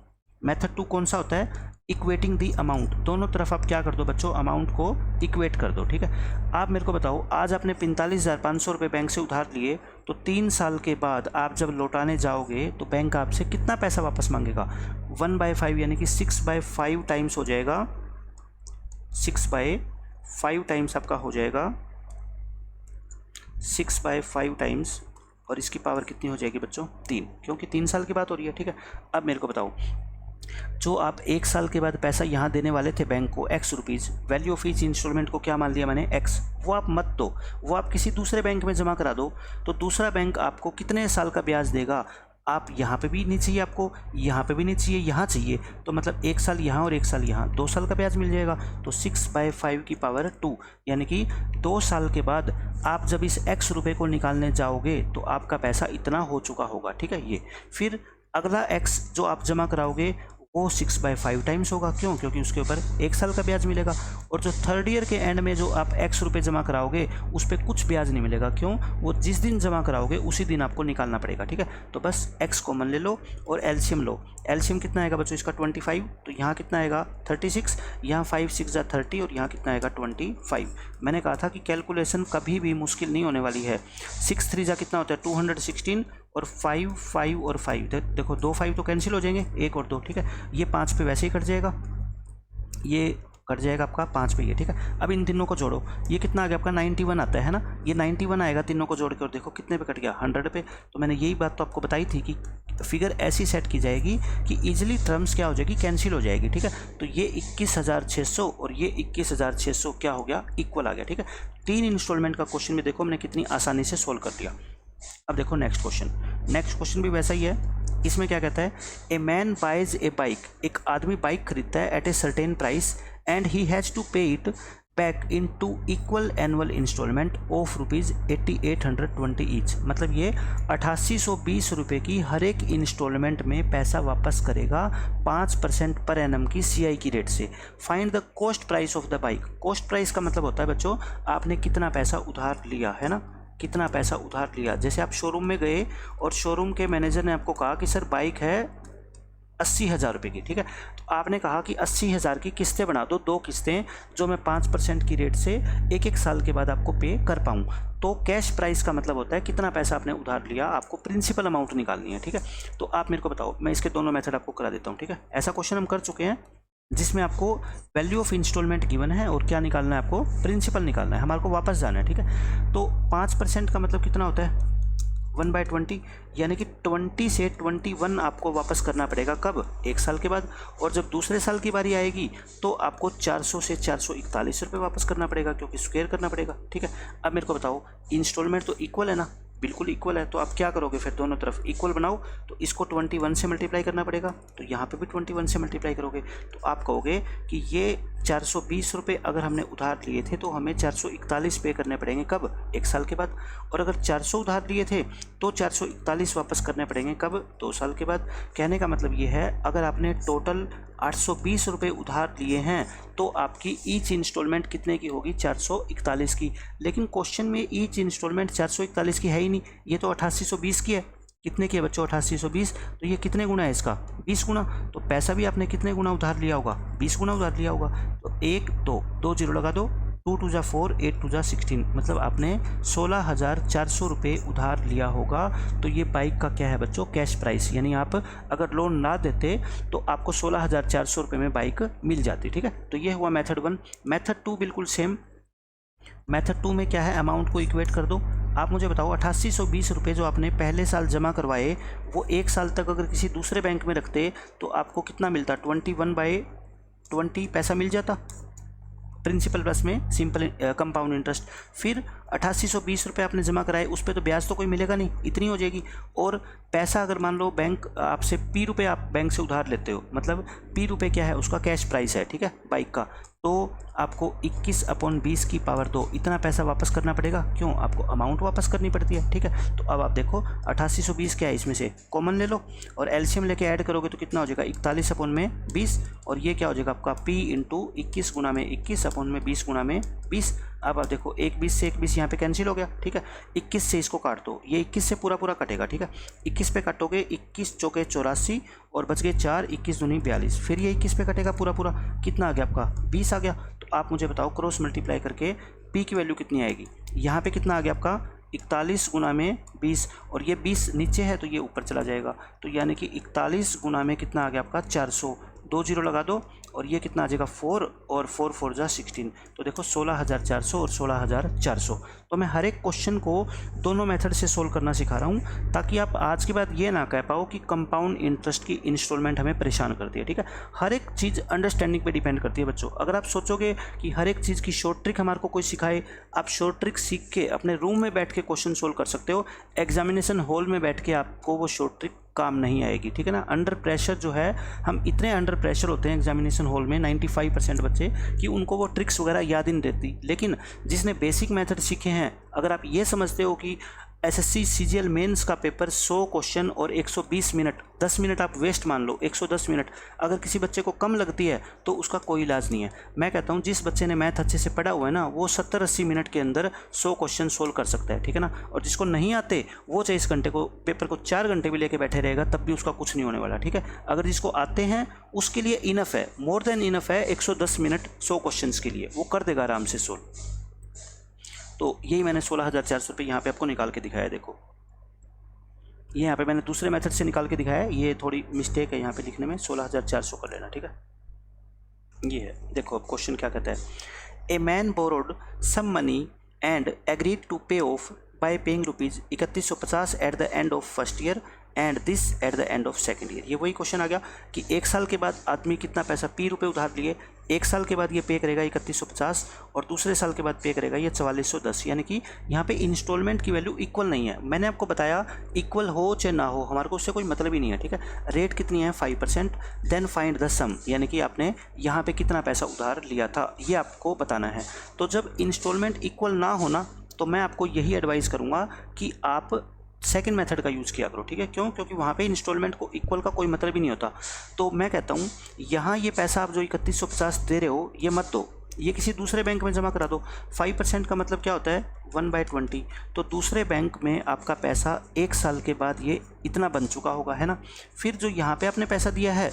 A: मेथड 2 कौन सा होता है, इक्वेटिंग दी अमाउंट। दोनों तरफ आप क्या कर दो बच्चों, अमाउंट को इक्वेट कर दो, ठीक है। आप मेरे को बताओ, आज आपने 45,500 रुपये बैंक से उधार लिए, तो 3 साल के बाद आप जब लौटाने जाओगे तो बैंक आपसे कितना पैसा वापस मांगेगा, 1/5, यानी कि 6/5 टाइम्स हो जाएगा। 6/5 टाइम्स आपका हो जाएगा, 6/5 टाइम्स, और इसकी पावर कितनी हो जाएगी बच्चों, 3, क्योंकि 3 साल की बात हो रही है, ठीक है। अब मेरे को बताओ, जो आप 1 साल के बाद पैसा यहाँ देने वाले थे बैंक को x rupees, value of each instalment को क्या मान लिया मैंने, x। वो आप मत दो, वो आप किसी दूसरे बैंक में जमा करा दो। तो दूसरा बैंक आपको कितने साल का ब्याज देगा, आप यहाँ पे भी नहीं चाहिए, आपको यहाँ पे भी नहीं चाहिए, यहाँ चाहिए, तो मतलब 1 साल यहाँ और 1 साल यहाँ, 2 साल का ब्याज मिल जाएगा। तो 6/5 की पावर 2, यानी कि 2 साल के बाद आप जब इस x रुपये को निकालने जाओगे तो आपका पैसा इतना हो चुका होगा, ठीक है। ये फिर अगला x जो आप जमा कराओगे वो 6/5 टाइम्स होगा। क्यों, क्योंकि उसके ऊपर 1 साल का ब्याज मिलेगा। और जो थर्ड ईयर के एंड में जो आप x रुपये जमा कराओगे उस पर कुछ ब्याज नहीं मिलेगा। क्यों, वो जिस दिन जमा कराओगे उसी दिन आपको निकालना पड़ेगा, ठीक है। तो बस x कॉमन ले लो और एलसीएम लो। एलसीएम कितना आएगा बच्चों इसका, 25। तो यहाँ कितना आएगा 36, यहाँ 5 6 जा 30, और यहाँ कितना आएगा 25। मैंने कहा था कि कैलकुलेशन कभी भी मुश्किल नहीं होने वाली है। 6 3 जा कितना होता है 216, और 5 5 और 5, देखो 2 5 तो कैंसिल हो जाएंगे, 1 और 2, ठीक है। ये 5 पे वैसे ही कट जाएगा, ये कट जाएगा आपका 5 पे, ये ठीक है। अब इन तीनों को जोड़ो, ये कितना आ गया आपका 91 आता है ना, ये 91 आएगा तीनों को जोड़ के, और देखो कितने पे कट गया 100 पे। तो मैंने यही बात तो आपको बताई थी कि फिगर ऐसी सेट की जाएगी कि इजीली टर्म्स क्या हो जाएगी, कैंसिल हो जाएगी, ठीक है। तो ये 21,600 और ये 21,600 क्या हो गया, इक्वल आ गया, ठीक है। 3 इंस्टॉलमेंट का क्वेश्चन में देखो हमने कितनी आसानी से सोल्व कर दिया। अब देखो नेक्स्ट क्वेश्चन भी वैसा ही है। इसमें क्या कहता है, a man buys a bike, एक आदमी बाइक खरीदता है at a certain price and he has to pay it back in two equal annual installment of ₹8820 each. मतलब ये 8820 रुपये की हर एक इंस्टॉलमेंट में पैसा वापस करेगा 5% पर एनम की CI की रेट से। Find the cost price of the bike. Cost price का मतलब होता है बच्चों आपने कितना पैसा उधार लिया है ना, कितना पैसा उधार लिया। जैसे आप शोरूम में गए और शोरूम के मैनेजर ने आपको कहा कि सर बाइक है 80,000 रुपये की, ठीक है, तो आपने कहा कि 80,000 की किस्तें बना दो, 2 किस्तें जो मैं 5% की रेट से 1-1 साल के बाद आपको पे कर पाऊँ। तो कैश प्राइस का मतलब होता है कितना पैसा आपने उधार लिया, आपको प्रिंसिपल अमाउंट निकालनी है, ठीक है। तो आप मेरे को बताओ, मैं इसके दोनों मेथड आपको करा देता हूँ, ठीक है। ऐसा क्वेश्चन हम कर चुके हैं जिसमें आपको वैल्यू ऑफ इंस्टॉलमेंट गिवन है और क्या निकालना है, आपको प्रिंसिपल निकालना है, हमारे को वापस जाना है, ठीक है। तो 5% का मतलब कितना होता है 1/20, यानी कि 20 से 21 आपको वापस करना पड़ेगा। कब? 1 साल के बाद। और जब दूसरे साल की बारी आएगी तो आपको 400 से 441 रुपये वापस करना पड़ेगा, क्योंकि स्क्वायर करना पड़ेगा, ठीक है। अब मेरे को बताओ, इंस्टॉलमेंट तो इक्वल है ना, बिल्कुल इक्वल है, तो आप क्या करोगे फिर, दोनों तरफ इक्वल बनाओ, तो इसको 21 से मल्टीप्लाई करना पड़ेगा, तो यहाँ पे भी 21 से मल्टीप्लाई करोगे, तो आप कहोगे कि ये 420 रुपये अगर हमने उधार लिए थे तो हमें 441 पे करने पड़ेंगे, कब? 1 साल के बाद। और अगर 400 उधार लिए थे तो 441 वापस करने पड़ेंगे, कब? 2 साल के बाद। कहने का मतलब ये है, अगर आपने टोटल 820 रुपये उधार लिए हैं तो आपकी ईच इंस्टॉलमेंट कितने की होगी? 441 की। लेकिन क्वेश्चन में ईच इंस्टॉलमेंट 441 की है ही नहीं, ये तो 8820 की है। कितने की है बच्चों? 8820। तो ये कितने गुना है इसका? 20 गुना। तो पैसा भी आपने कितने गुना उधार लिया होगा? 20 गुना उधार लिया होगा। तो 1 2 जीरो लगा दो, 2 2 4 8 2 16, मतलब आपने 16,400 रुपये उधार लिया होगा। तो ये बाइक का क्या है बच्चों? Cash price. यानी आप अगर लोन ना देते तो आपको 16,400 रुपये में बाइक मिल जाती, ठीक है। तो ये हुआ मेथड 1। मेथड 2 बिल्कुल सेम। मेथड 2 में क्या है, अमाउंट को इक्वेट कर दो। आप मुझे बताओ 8820 रुपये जो आपने पहले साल जमा करवाए वो 1 साल तक अगर किसी दूसरे बैंक में रखते तो आपको कितना मिलता? 21/20 पैसा मिल जाता प्रिंसिपल प्लस में सिंपल कंपाउंड इंटरेस्ट। फिर 8820 रुपये आपने जमा कराए, उस पर तो ब्याज तो कोई मिलेगा नहीं, इतनी हो जाएगी। और पैसा अगर मान लो बैंक आपसे P रुपये आप बैंक से उधार लेते हो, मतलब P रुपये क्या है? उसका कैश प्राइस है, ठीक है, बाइक का। तो आपको 21/20 की पावर 2 इतना पैसा वापस करना पड़ेगा। क्यों? आपको अमाउंट वापस करनी पड़ती है, ठीक है। तो अब आप देखो 8820 क्या है, इसमें से कॉमन ले लो और एलसीएम लेके ऐड करोगे तो कितना हो जाएगा? 41/20। और ये क्या हो जाएगा आपका? P इंटू 21 गुना में 21/20 गुना में 20। अब आप देखो 1 20 से 1 20 यहाँ पे कैंसिल हो गया, ठीक है। 21 से इसको काट दो, ये 21 से पूरा पूरा कटेगा, ठीक है। 21 पे काटोगे, 21 चौके 84 और बच गए 4, 21 दूनी 42। फिर ये 21 पे कटेगा पूरा पूरा, कितना आ गया आपका? 20 आ गया। तो आप मुझे बताओ क्रॉस मल्टीप्लाई करके P की वैल्यू कितनी आएगी? यहाँ पे कितना आ गया आपका? 41 गुना में 20, और ये 20 नीचे है तो ये ऊपर चला जाएगा, तो यानी कि 41 गुना में कितना आ गया आपका? 400। 2 जीरो लगा दो और ये कितना आ जाएगा? 4 और 4 4 जा 16। तो देखो 16,400 और 16,400। तो मैं हर एक क्वेश्चन को दोनों मेथड से सोल्व करना सिखा रहा हूँ ताकि आप आज के बाद ये ना कह पाओ कि कंपाउंड इंटरेस्ट की इंस्टॉलमेंट हमें परेशान करती है, ठीक है। हर एक चीज़ अंडरस्टैंडिंग पे डिपेंड करती है बच्चों। अगर आप सोचोगे कि हर एक चीज़ की शॉर्ट ट्रिक हमारे को कोई सिखाए, आप शॉर्ट ट्रिक सीख के अपने रूम में बैठ के क्वेश्चन सोल्व कर सकते हो। एग्जामिनेशन हॉल में बैठ के आपको वो शॉर्ट ट्रिक काम नहीं आएगी, ठीक है ना। अंडर प्रेशर जो है, हम इतने अंडर प्रेशर होते हैं एग्जामिनेशन हॉल में 95% बच्चे कि उनको वो ट्रिक्स वगैरह याद ही नहीं रहती। लेकिन जिसने बेसिक मेथड सीखे हैं, अगर आप ये समझते हो कि एसएससी सीजीएल मेंस का पेपर 100 क्वेश्चन और 120 मिनट, 10 मिनट आप वेस्ट मान लो, 110 मिनट अगर किसी बच्चे को कम लगती है तो उसका कोई इलाज नहीं है। मैं कहता हूँ जिस बच्चे ने मैथ अच्छे से पढ़ा हुआ है ना, वो 70-80 मिनट के अंदर 100 क्वेश्चन सोल्व कर सकता है, ठीक है ना। और जिसको नहीं आते वो चाहे इस घंटे को पेपर को 4 घंटे भी लेके बैठे रहेगा तब भी उसका कुछ नहीं होने वाला, ठीक है। अगर जिसको आते हैं उसके लिए इनफ है, मोर देन इनफ है 110 मिनट 100 क्वेश्चन के लिए, वो कर देगा आराम से सोल्व। तो यही मैंने 16,400 रुपये यहाँ पे आपको निकाल के दिखाया है। देखो ये यहाँ पे मैंने दूसरे मेथड से निकाल के दिखाया है, ये थोड़ी मिस्टेक है यहाँ पे लिखने में, 16,400 कर लेना, ठीक है। ये है, देखो अब क्वेश्चन क्या कहता है। A man borrowed some money and agreed to pay off by paying ₹3150 at the end of first year and this at the end of second year. ये वही क्वेश्चन आ गया कि 1 साल के बाद आदमी कितना पैसा P रुपये उधार लिए, 1 साल के बाद ये पे करेगा 3150 और दूसरे साल के बाद पे करेगा ये 4410। यानी कि यहाँ पे इंस्टॉलमेंट की वैल्यू इक्वल नहीं है। मैंने आपको बताया इक्वल हो चाहे ना हो, हमारे को उससे कोई मतलब ही नहीं है, ठीक है। रेट कितनी है 5%, देन फाइंड द सम, यानी कि आपने यहाँ पे कितना पैसा उधार लिया था ये आपको बताना है। तो जब इंस्टॉलमेंट इक्वल ना होना तो मैं आपको यही एडवाइस करूँगा कि आप सेकंड मेथड का यूज़ किया करो, ठीक है। क्यों? क्योंकि वहाँ पे इंस्टॉलमेंट को इक्वल का कोई मतलब ही नहीं होता। तो मैं कहता हूँ यहाँ ये पैसा आप जो 3150 दे रहे हो ये मत दो, ये किसी दूसरे बैंक में जमा करा दो। 5% का मतलब क्या होता है 1/20। तो दूसरे बैंक में आपका पैसा 1 साल के बाद ये इतना बन चुका होगा, है ना। फिर जो यहाँ पे आपने पैसा दिया है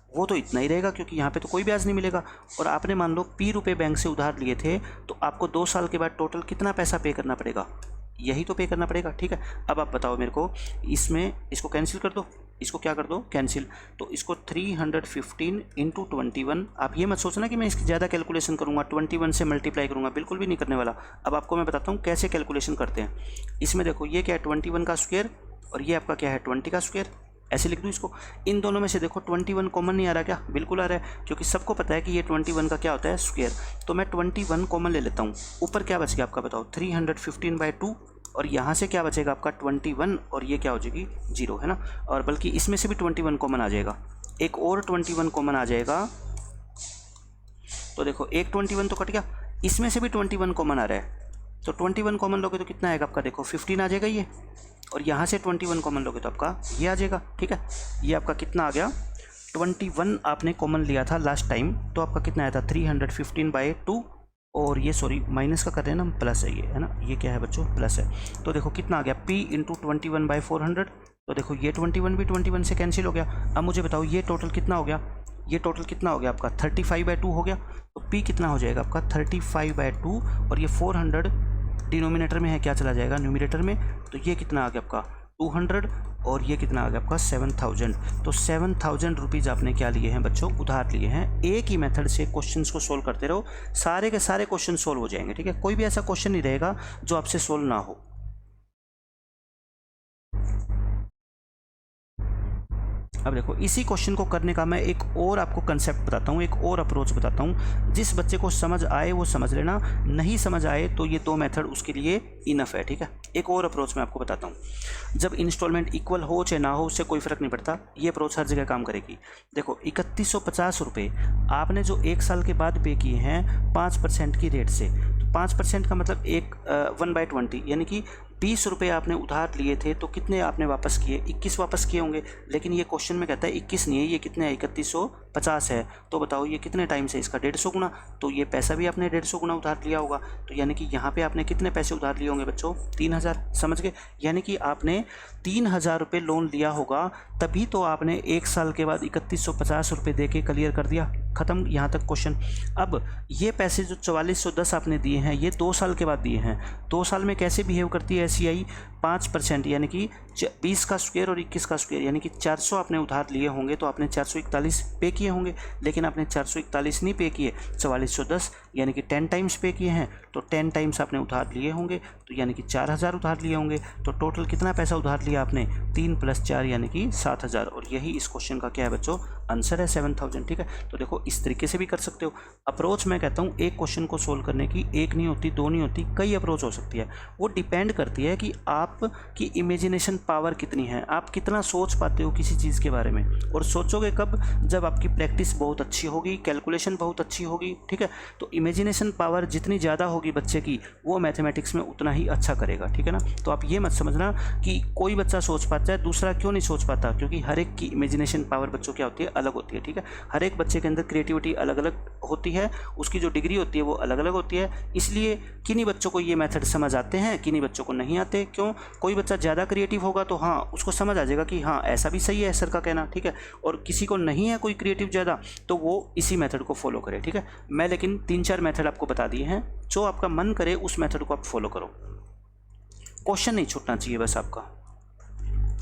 A: वो तो इतना ही रहेगा, क्योंकि यहाँ पे तो कोई ब्याज नहीं मिलेगा। और आपने मान लो P रुपये बैंक से उधार लिए थे, तो आपको 2 साल के बाद टोटल कितना पैसा पे करना पड़ेगा, यही तो पे करना पड़ेगा, ठीक है। अब आप बताओ मेरे को, इसमें इसको कैंसिल कर दो, इसको क्या कर दो कैंसिल। तो इसको 315 × 21, आप ये मत सोचना कि मैं इसकी ज़्यादा कैलकुलेशन करूँगा, 21 से मल्टीप्लाई करूँगा, बिल्कुल भी नहीं करने वाला। अब आपको मैं बताता हूँ कैसे कैलकुलेशन करते हैं। इसमें देखो ये क्या है 21 का स्क्वायर और ये आपका क्या है 20 का स्क्वायर, ऐसे लिख दूँ इसको। इन दोनों में से देखो 21 कॉमन नहीं आ रहा क्या? बिल्कुल आ रहा है, क्योंकि सबको पता है कि ये 21 का क्या होता है स्क्वायर। तो मैं 21 कॉमन ले लेता हूँ। ऊपर क्या बच गया आपका बताओ 315/2 और यहाँ से क्या बचेगा आपका 21 और ये क्या हो जाएगी 0, है ना। और बल्कि इसमें से भी 21 कॉमन आ जाएगा, एक और 21 कॉमन आ जाएगा। तो देखो एक 21 तो कट गया, इसमें से भी 21 कॉमन आ रहा है। तो 21 कॉमन लोगे तो कितना आएगा आपका, देखो 15 आ जाएगा ये, और यहाँ से 21 कॉमन लोगे तो आपका ये आ जाएगा, ठीक है। ये आपका कितना आ गया 21 आपने कॉमन लिया था लास्ट टाइम, तो आपका कितना आया था 315/2 और ये सॉरी माइनस का कर रहे हैं ना हम, प्लस है ये, है ना। ये क्या है बच्चों प्लस है। तो देखो कितना आ गया P × 21/400। तो देखो ये 21 भी 21 से कैंसिल हो गया। अब मुझे बताओ ये टोटल कितना हो गया, ये टोटल कितना हो गया आपका 35/2 हो गया। तो P कितना हो जाएगा आपका 35/2 और ये 400 डिनोमिनेटर में है, क्या चला जाएगा न्यूमिनेटर में। तो ये कितना आ गया आपका 200 और ये कितना आ गया आपका 7000। तो 7000 रुपीज़ आपने क्या लिए हैं बच्चों, उधार लिए हैं। एक ही मेथड से क्वेश्चंस को सोल्व करते रहो, सारे के सारे क्वेश्चन सोल्व हो जाएंगे, ठीक है। कोई भी ऐसा क्वेश्चन नहीं रहेगा जो आपसे सोल्व ना हो। अब देखो इसी क्वेश्चन को करने का मैं एक और आपको कंसेप्ट बताता हूँ, एक और अप्रोच बताता हूँ। जिस बच्चे को समझ आए वो समझ लेना, नहीं समझ आए तो ये 2 मेथड उसके लिए इनफ है, ठीक है। एक और अप्रोच मैं आपको बताता हूँ। जब इंस्टॉलमेंट इक्वल हो चाहे ना हो उससे कोई फ़र्क नहीं पड़ता, ये अप्रोच हर जगह काम करेगी। देखो 3150 रुपये आपने जो 1 साल के बाद पे किए हैं 5% की रेट से, तो 5% का मतलब 1/20 यानी कि 20 रुपये आपने उधार लिए थे, तो कितने आपने वापस किए 21 वापस किए होंगे। लेकिन ये क्वेश्चन में कहता है 21 नहीं है, ये कितने है 3150 है। तो बताओ ये कितने टाइम से इसका 150 गुना, तो ये पैसा भी आपने 150 गुना उधार लिया होगा। तो यानी कि यहाँ पे आपने कितने पैसे उधार लिए होंगे बच्चों 3000, समझ गए। यानी कि आपने 3000 रुपये लोन लिया होगा, तभी तो आपने 1 साल के बाद 3150 रुपये दे के क्लियर कर दिया, ख़त्म यहाँ तक क्वेश्चन। अब ये पैसे जो 4410 आपने दिए हैं ये 2 साल के बाद दिए हैं। 2 साल में कैसे बिहेव करती है SCI 5%, यानी कि 20 का स्क्वायर और 21 का स्क्वायर, यानी कि 400 आपने उधार लिए होंगे तो आपने 441 पे किए होंगे। लेकिन आपने 441 नहीं पे किए, 4410 यानी कि 10 टाइम्स पे किए हैं। तो 10 टाइम्स आपने उधार लिए होंगे, तो यानी कि 4000 उधार लिए होंगे। तो टोटल कितना पैसा उधार लिया आपने 3 + 4 यानी कि 7000। और यही इस क्वेश्चन का क्या है बच्चों आंसर है 7000, ठीक है। तो देखो इस तरीके से भी कर सकते हो अप्रोच। मैं कहता हूँ एक क्वेश्चन को सोल्व करने की एक नहीं होती, 2 नहीं होती, कई अप्रोच हो सकती है। वो डिपेंड करती है कि आपकी इमेजिनेशन पावर कितनी है, आप कितना सोच पाते हो किसी चीज़ के बारे में। और सोचोगे कब, जब आपकी प्रैक्टिस बहुत अच्छी होगी, कैलकुलेशन बहुत अच्छी होगी, ठीक है। तो इमेजिनेशन पावर जितनी ज़्यादा होगी बच्चे की, वो मैथमेटिक्स में उतना ही अच्छा करेगा, ठीक है ना। तो आप ये मत समझना कि कोई बच्चा सोच पाता है दूसरा क्यों नहीं सोच पाता, क्योंकि हर एक की इमेजिनेशन पावर बच्चों क्या होती है अलग होती है, ठीक है। हर एक बच्चे के अंदर क्रिएटिविटी अलग अलग होती है, उसकी जो डिग्री होती है वो अलग अलग होती है। इसलिए किन्हीं बच्चों को ये मेथड समझ आते हैं, किन्हीं बच्चों को नहीं आते। क्यों? कोई बच्चा ज़्यादा क्रिएटिव होगा तो हाँ उसको समझ आ जाएगा कि हाँ ऐसा भी सही है सर का कहना, ठीक है। और किसी को नहीं है कोई क्रिएटिव ज़्यादा, तो वो इसी मेथड को फॉलो करे, ठीक है। मैं लेकिन 3-4 मेथड आपको बता दिए हैं, जो आपका मन करे उस मेथड को आप फॉलो करो। क्वेश्चन नहीं छूटना चाहिए बस आपका।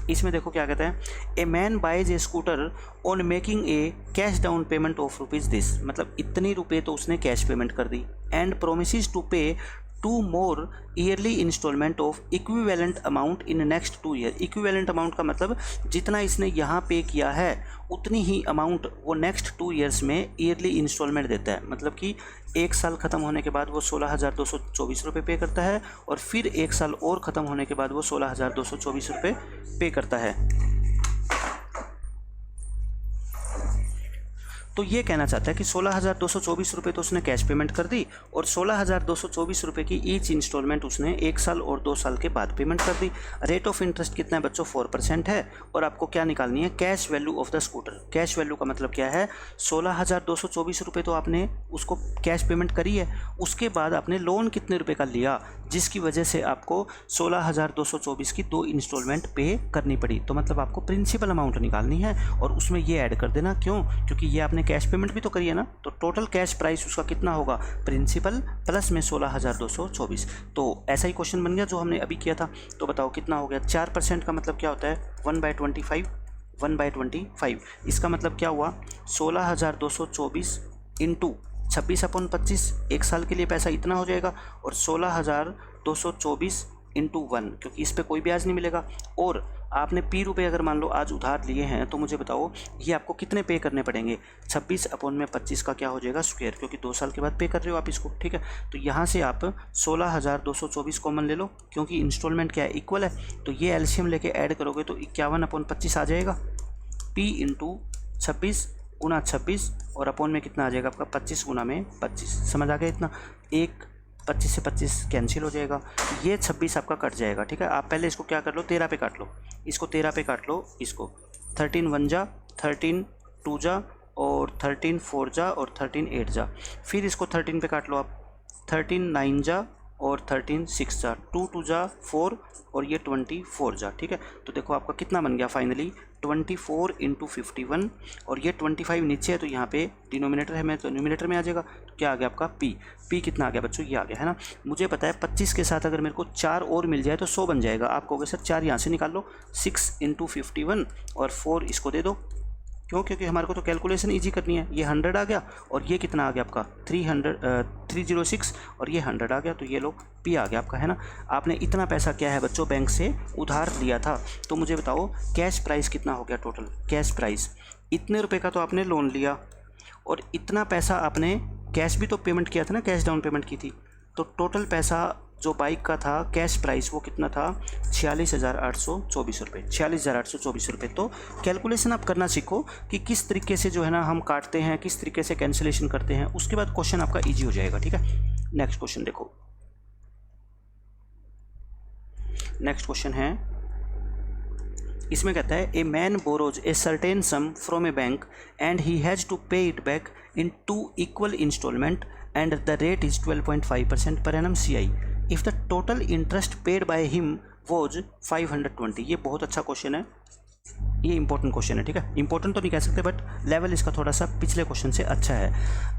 A: इसमें देखो क्या कहता है, a man buys a scooter on making a cash down payment of ₹this, मतलब इतनी रुपये तो उसने कैश पेमेंट कर दी, and promises to pay two more yearly instalment of equivalent amount in next 2 year. Equivalent amount का मतलब जितना इसने यहाँ पे किया है उतनी ही अमाउंट वो नेक्स्ट 2 ईयर्स में ईयरली इंस्टॉलमेंट देता है। मतलब कि 1 साल ख़त्म होने के बाद वो 16,224 रुपये पे करता है और फिर 1 साल और ख़त्म होने के बाद वो 16,224 रुपये पे करता है। तो ये कहना चाहता है कि 16,224 रुपये तो उसने कैश पेमेंट कर दी और 16,224 रुपये की ईच इंस्टॉलमेंट उसने 1 साल और 2 साल के बाद पेमेंट कर दी। रेट ऑफ इंटरेस्ट कितना है बच्चों? 4% है। और आपको क्या निकालनी है? Cash value of the scooter. Cash value का मतलब क्या है? 16,224 रुपये तो आपने उसको कैश पेमेंट करी है, उसके बाद आपने लोन कितने रुपये का लिया जिसकी वजह से आपको 16,224 की 2 इंस्टॉलमेंट पे करनी पड़ी। तो मतलब आपको प्रिंसिपल अमाउंट निकालनी है और उसमें ये ऐड कर देना। क्यों? क्योंकि ये आपने कैश पेमेंट भी तो करी है ना। तो टोटल कैश प्राइस उसका कितना होगा? प्रिंसिपल प्लस में 16,224। तो ऐसा ही क्वेश्चन बन गया जो हमने अभी किया था। तो बताओ कितना हो गया? 4% का मतलब क्या होता है? 1/25। 1/25 इसका मतलब क्या हुआ? 16,224 इंटू 26/25, 1 साल के लिए पैसा इतना हो जाएगा। और 16,224 इंटू 1, क्योंकि इस पर कोई ब्याज नहीं मिलेगा। और आपने P रुपये अगर मान लो आज उधार लिए हैं तो मुझे बताओ ये आपको कितने पे करने पड़ेंगे? 26/25 का क्या हो जाएगा? स्क्वायर, क्योंकि 2 साल के बाद पे कर रहे हो आप इसको। ठीक है, तो यहाँ से आप 16,224 कॉमन ले लो क्योंकि इंस्टॉलमेंट क्या है? इक्वल है। तो ये एलसीएम लेके ऐड करोगे तो 51/25 आ जाएगा। P इंटू 26 गुना 26 और अपोन में कितना आ जाएगा आपका? 25 गुना में 25। समझ आ गया इतना? 25 से 25 कैंसिल हो जाएगा, ये 26 आपका कट जाएगा। ठीक है, आप पहले इसको क्या कर लो? 13 पे काट लो, इसको 13 पे काट लो, इसको 13 1 जा, 13 2 जा और 13 4 जा और 13 8 जा। फिर इसको 13 पे काट लो आप, 13 9 जा और 13 6 जा, 2 2 जा 4 और ये 24 जा। ठीक है, तो देखो आपका कितना बन गया फाइनली? 24 इंटू 51 और ये 25 नीचे है तो यहाँ पे डिनोमिनेटर है मैं तो न्यूमिनेटर में आ जाएगा। तो क्या आ गया आपका? P कितना आ गया बच्चों? ये आ गया है ना। मुझे पता है 25 के साथ अगर मेरे को 4 और मिल जाए तो 100 बन जाएगा। आप कहोगे सर 4 यहाँ से निकाल लो, 6 इंटू 51 और 4 इसको दे दो। क्यों? क्योंकि हमारे को तो कैलकुलेशन इजी करनी है। ये 100 आ गया और ये कितना आ गया आपका? 306 और ये 100 आ गया। तो ये लो P आ गया आपका, है ना। आपने इतना पैसा क्या है बच्चों बैंक से उधार लिया था। तो मुझे बताओ कैश प्राइस कितना हो गया? टोटल कैश प्राइस इतने रुपए का तो आपने लोन लिया और इतना पैसा आपने कैश भी तो पेमेंट किया था ना, कैश डाउन पेमेंट की थी। तो टोटल पैसा जो बाइक का था कैश प्राइस वो कितना था? 46,824 रुपये। 46,824 रुपये। तो कैलकुलेशन आप करना सीखो कि किस तरीके से जो है ना हम काटते हैं, किस तरीके से कैंसिलेशन करते हैं, उसके बाद क्वेश्चन आपका इजी हो जाएगा। ठीक है, नेक्स्ट क्वेश्चन देखो। नेक्स्ट क्वेश्चन है, इसमें कहता है a man borrows a certain sum from a bank and he has to pay it back in 2 equal installment and the rate is 12.5% per annum CI if the total interest paid by him was 520। ये बहुत अच्छा question है, ये important question है। ठीक है, important तो नहीं कह सकते बट लेवल इसका थोड़ा सा पिछले क्वेश्चन से अच्छा है।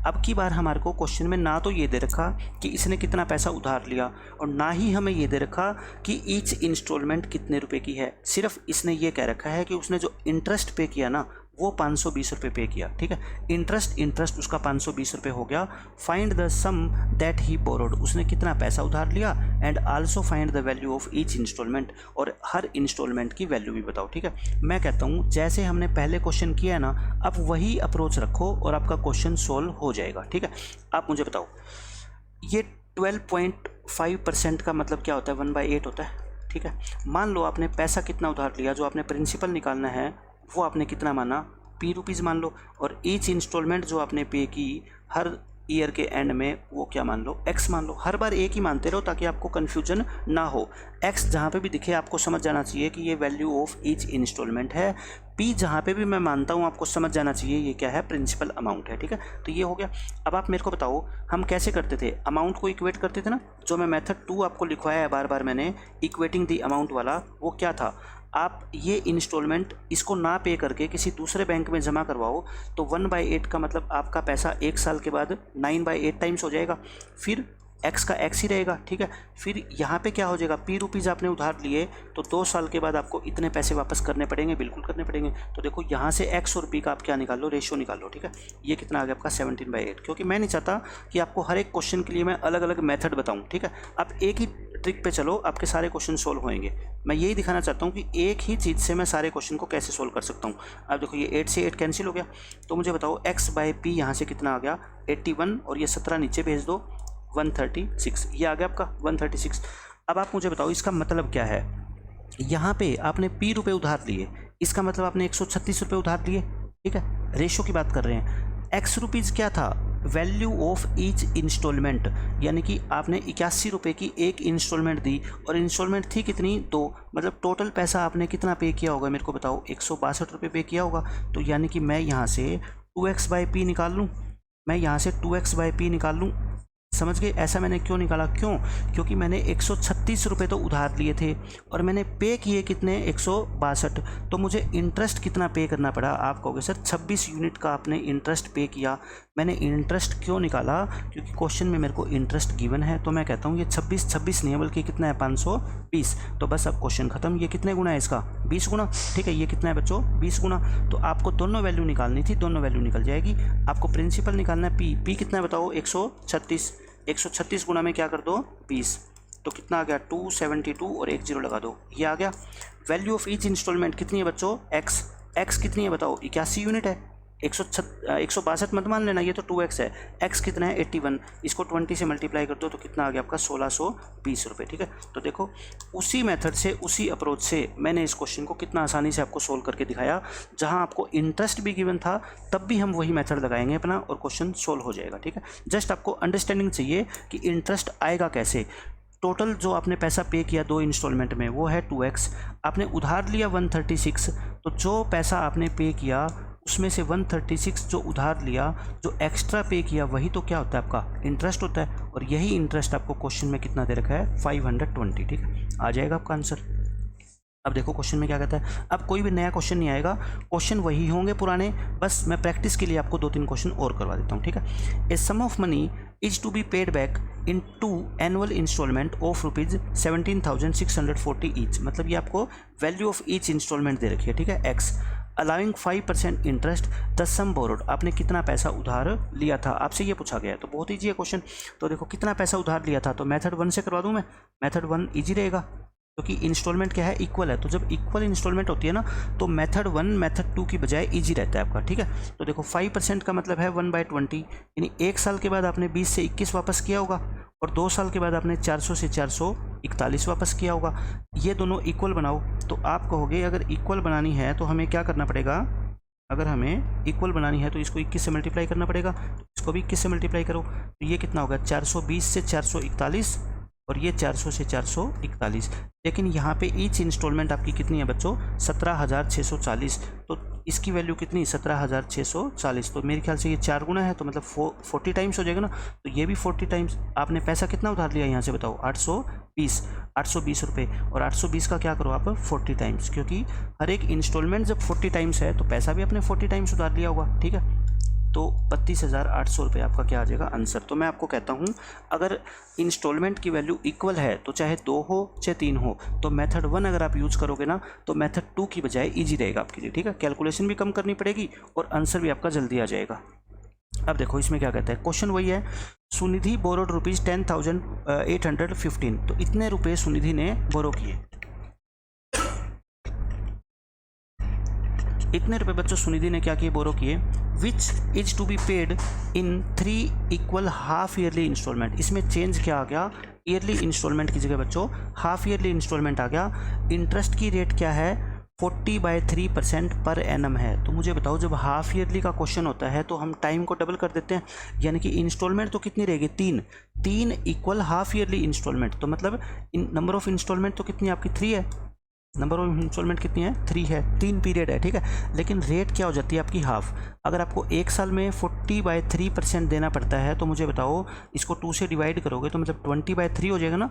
A: अब की बार हमारे को क्वेश्चन में ना तो ये दे रखा कि इसने कितना पैसा उधार लिया और ना ही हमें ये दे रखा कि ईच इंस्टॉलमेंट कितने रुपए की है। सिर्फ इसने ये कह रखा है कि उसने जो इंटरेस्ट पे किया ना वो 520 रुपये पे किया। ठीक है, इंटरेस्ट उसका 520 रुपये हो गया। Find the sum that he borrowed, उसने कितना पैसा उधार लिया and also find the value of each instalment, और हर इंस्टॉलमेंट की वैल्यू भी बताओ। ठीक है, मैं कहता हूँ जैसे हमने पहले क्वेश्चन किया है ना, अब वही अप्रोच रखो और आपका क्वेश्चन सोल्व हो जाएगा। ठीक है, आप मुझे बताओ ये 12.5% का मतलब क्या होता है? 1/8 होता है। ठीक है, मान लो आपने पैसा कितना उधार लिया, जो आपने प्रिंसिपल निकालना है वो आपने कितना माना? P रुपीज़ मान लो, और ईच इंस्टॉलमेंट जो आपने पे की हर ईयर के एंड में वो क्या मान लो? X मान लो। हर बार एक ही मानते रहो ताकि आपको कन्फ्यूजन ना हो। X जहाँ पे भी दिखे आपको समझ जाना चाहिए कि ये वैल्यू ऑफ ईच इंस्टॉलमेंट है। P जहाँ पे भी मैं मानता हूँ आपको समझ जाना चाहिए ये क्या है? प्रिंसिपल अमाउंट है। ठीक है, तो ये हो गया। अब आप मेरे को बताओ हम कैसे करते थे? अमाउंट को इक्वेट करते थे ना, जो मैं मेथड 2 आपको लिखवाया है बार बार मैंने, इक्वेटिंग द अमाउंट वाला। वो क्या था? आप ये इंस्टॉलमेंट इसको ना पे करके किसी दूसरे बैंक में जमा करवाओ तो 1/8 का मतलब आपका पैसा 1 साल के बाद 9/8 टाइम्स हो जाएगा। फिर एक्स का एक्स ही रहेगा, ठीक है। फिर यहाँ पे क्या हो जाएगा, पी रुपीज़ आपने उधार लिए तो 2 साल के बाद आपको इतने पैसे वापस करने पड़ेंगे, बिल्कुल करने पड़ेंगे। तो देखो यहाँ से एक्स और पी का आप क्या निकाल लो, रेशियो निकाल लो, ठीक है। ये कितना आ गया आपका 17/8, क्योंकि मैं नहीं चाहता कि आपको हर एक क्वेश्चन के लिए मैं अलग अलग मेथड बताऊँ, ठीक है। आप एक ही ट्रिक पे चलो, आपके सारे क्वेश्चन सोल्व होंगे। मैं यही दिखाना चाहता हूँ कि एक ही चीज़ से मैं सारे क्वेश्चन को कैसे सोल्व कर सकता हूँ। अब देखो ये 8 से 8 कैंसिल हो गया, तो मुझे बताओ x/p यहाँ से कितना आ गया 81, और ये 17 नीचे भेज दो 136, ये आ गया आपका 136। अब आप मुझे बताओ इसका मतलब क्या है। यहाँ पे आपने p रुपये उधार लिए, इसका मतलब आपने 136 रुपये उधार लिए, ठीक है। रेशो की बात कर रहे हैं। एक्स रुपीज़ क्या था, वैल्यू ऑफ ईच इंस्टॉलमेंट, यानी कि आपने 81 रुपये की एक इंस्टॉलमेंट दी, और इंस्टॉलमेंट थी कितनी, 2, मतलब टोटल पैसा आपने कितना पे किया होगा मेरे को बताओ, 162 रुपये पे किया होगा। तो यानी कि मैं यहाँ से 2x/p निकाल लूँ, मैं यहाँ से 2x/p निकाल लूँ, समझ गए। ऐसा मैंने क्यों निकाला, क्योंकि मैंने 136 रुपये तो उधार लिए थे और मैंने पे किए कितने, 162। तो मुझे इंटरेस्ट कितना पे करना पड़ा, आप कहोगे सर 26 यूनिट का आपने इंटरेस्ट पे किया। मैंने इंटरेस्ट क्यों निकाला, क्योंकि क्वेश्चन में मेरे को इंटरेस्ट गिवन है, तो मैं कहता हूँ ये 26 नहीं है बल्कि कितना है 520। तो बस अब क्वेश्चन खत्म। ये कितने गुना है इसका, 20 गुना, ठीक है। ये कितना है बच्चों, 20 गुना। तो आपको दोनों वैल्यू निकालनी थी, दोनों वैल्यू निकल जाएगी। आपको प्रिंसिपल निकालना है, पी कितना है बताओ, 136 गुना में क्या कर दो 20, तो कितना आ गया 272, और 1 0 लगा दो, ये आ गया। वैल्यू ऑफ ईच इंस्टॉलमेंट कितनी है बच्चों, एक्स कितनी है बताओ, 81 यूनिट है। 162 मत मान लेना, ये तो 2x है। x कितना है 81, इसको 20 से मल्टीप्लाई कर दो तो कितना आ गया आपका 1620 रुपये, ठीक है। तो देखो उसी मेथड से, उसी अप्रोच से मैंने इस क्वेश्चन को कितना आसानी से आपको सोल्व करके दिखाया। जहां आपको इंटरेस्ट भी गिवन था तब भी हम वही मेथड लगाएंगे अपना और क्वेश्चन सोल्व हो जाएगा, ठीक है। जस्ट आपको अंडरस्टैंडिंग चाहिए कि इंटरेस्ट आएगा कैसे। टोटल जो आपने पैसा पे किया 2 इंस्टॉलमेंट में वो है 2x, आपने उधार लिया 136, तो जो पैसा आपने पे किया उसमें से 136 जो उधार लिया, जो एक्स्ट्रा पे किया, वही तो क्या होता है आपका इंटरेस्ट होता है। और यही इंटरेस्ट आपको क्वेश्चन में कितना दे रखा है 520, ठीक है। आ जाएगा आपका आंसर। अब देखो क्वेश्चन में क्या कहता है, अब कोई भी नया क्वेश्चन नहीं आएगा, क्वेश्चन वही होंगे पुराने, बस मैं प्रैक्टिस के लिए आपको 2-3 क्वेश्चन और करवा देता हूँ, ठीक है। A sum of money is to be paid back in 2 annual installment of ₹17,640 each, मतलब ये आपको वैल्यू ऑफ ईच इंस्टॉलमेंट दे रखी है, ठीक है। X allowing 5% interest the sum borrowed, आपने कितना पैसा उधार लिया था, आपसे ये पूछा गया है। तो बहुत ईजी है क्वेश्चन। तो देखो कितना पैसा उधार लिया था, तो मेथड 1 से करवा दूँ मैं, मेथड 1 ईजी रहेगा क्योंकि इंस्टॉलमेंट क्या है इक्वल है। तो जब इक्वल इंस्टॉलमेंट होती है ना तो मेथड 1 मेथड 2 की बजाय इजी रहता है आपका, ठीक है। तो देखो 5% का मतलब है 1/20, यानी 1 साल के बाद आपने 20 से 21 वापस किया होगा, और 2 साल के बाद आपने 400 से 441 वापस किया होगा। ये दोनों इक्वल बनाओ। तो आप कहोगे अगर इक्वल बनानी है तो हमें क्या करना पड़ेगा, अगर हमें इक्वल बनानी है तो इसको 21 से मल्टीप्लाई करना पड़ेगा, तो इसको भी 21 से मल्टीप्लाई करो। तो ये कितना होगा 420 से 441, और ये 400 से 441। लेकिन यहाँ पे ईच इंस्टॉलमेंट आपकी कितनी है बच्चों 17,640, तो इसकी वैल्यू कितनी 17,640। तो मेरे ख्याल से ये 4 गुना है, तो मतलब 40 टाइम्स हो जाएगा ना। तो ये भी 40 टाइम्स। आपने पैसा कितना उधार लिया यहाँ से बताओ 820 रुपये, और 820 का क्या करो आप 40 टाइम्स, क्योंकि हर एक इंस्टॉलमेंट जब 40 टाइम्स है तो पैसा भी आपने 40 टाइम्स उधार लिया होगा, ठीक है। तो 32,800 रुपये आपका क्या आ जाएगा आंसर। तो मैं आपको कहता हूँ अगर इंस्टॉलमेंट की वैल्यू इक्वल है तो चाहे 2 हो चाहे 3 हो, तो मेथड 1 अगर आप यूज़ करोगे ना तो मेथड 2 की बजाय इजी रहेगा आपके लिए, ठीक है। कैलकुलेशन भी कम करनी पड़ेगी और आंसर भी आपका जल्दी आ जाएगा। अब देखो इसमें क्या कहता है, क्वेश्चन वही है, सुनिधि बोरोड ₹10,815, तो इतने रुपये सुनिधि ने बोरो किए। इतने रुपए बच्चों सुनिधि ने क्या किए, बोरो किए। Which is to be paid in 3 equal half yearly instalment. इसमें चेंज क्या आ गया, ईयरली इंस्टॉलमेंट की जगह बच्चों हाफ ईयरली इंस्टॉलमेंट आ गया। इंटरेस्ट की रेट क्या है 40/3% पर एनम है। तो मुझे बताओ जब हाफ ईयरली का क्वेश्चन होता है तो हम टाइम को डबल कर देते हैं, यानी कि इंस्टॉलमेंट तो कितनी रहेगी 3 इक्वल हाफ ईयरली इंस्टॉलमेंट। तो मतलब इन नंबर ऑफ इंस्टॉलमेंट तो कितनी आपकी 3 है, नंबर ऑफ इंस्टॉलमेंट कितनी है 3 है, 3 पीरियड है, ठीक है। लेकिन रेट क्या हो जाती है आपकी हाफ। अगर आपको 1 साल में 40/3% देना पड़ता है तो मुझे बताओ इसको 2 से डिवाइड करोगे तो मतलब 20/3 हो जाएगा ना।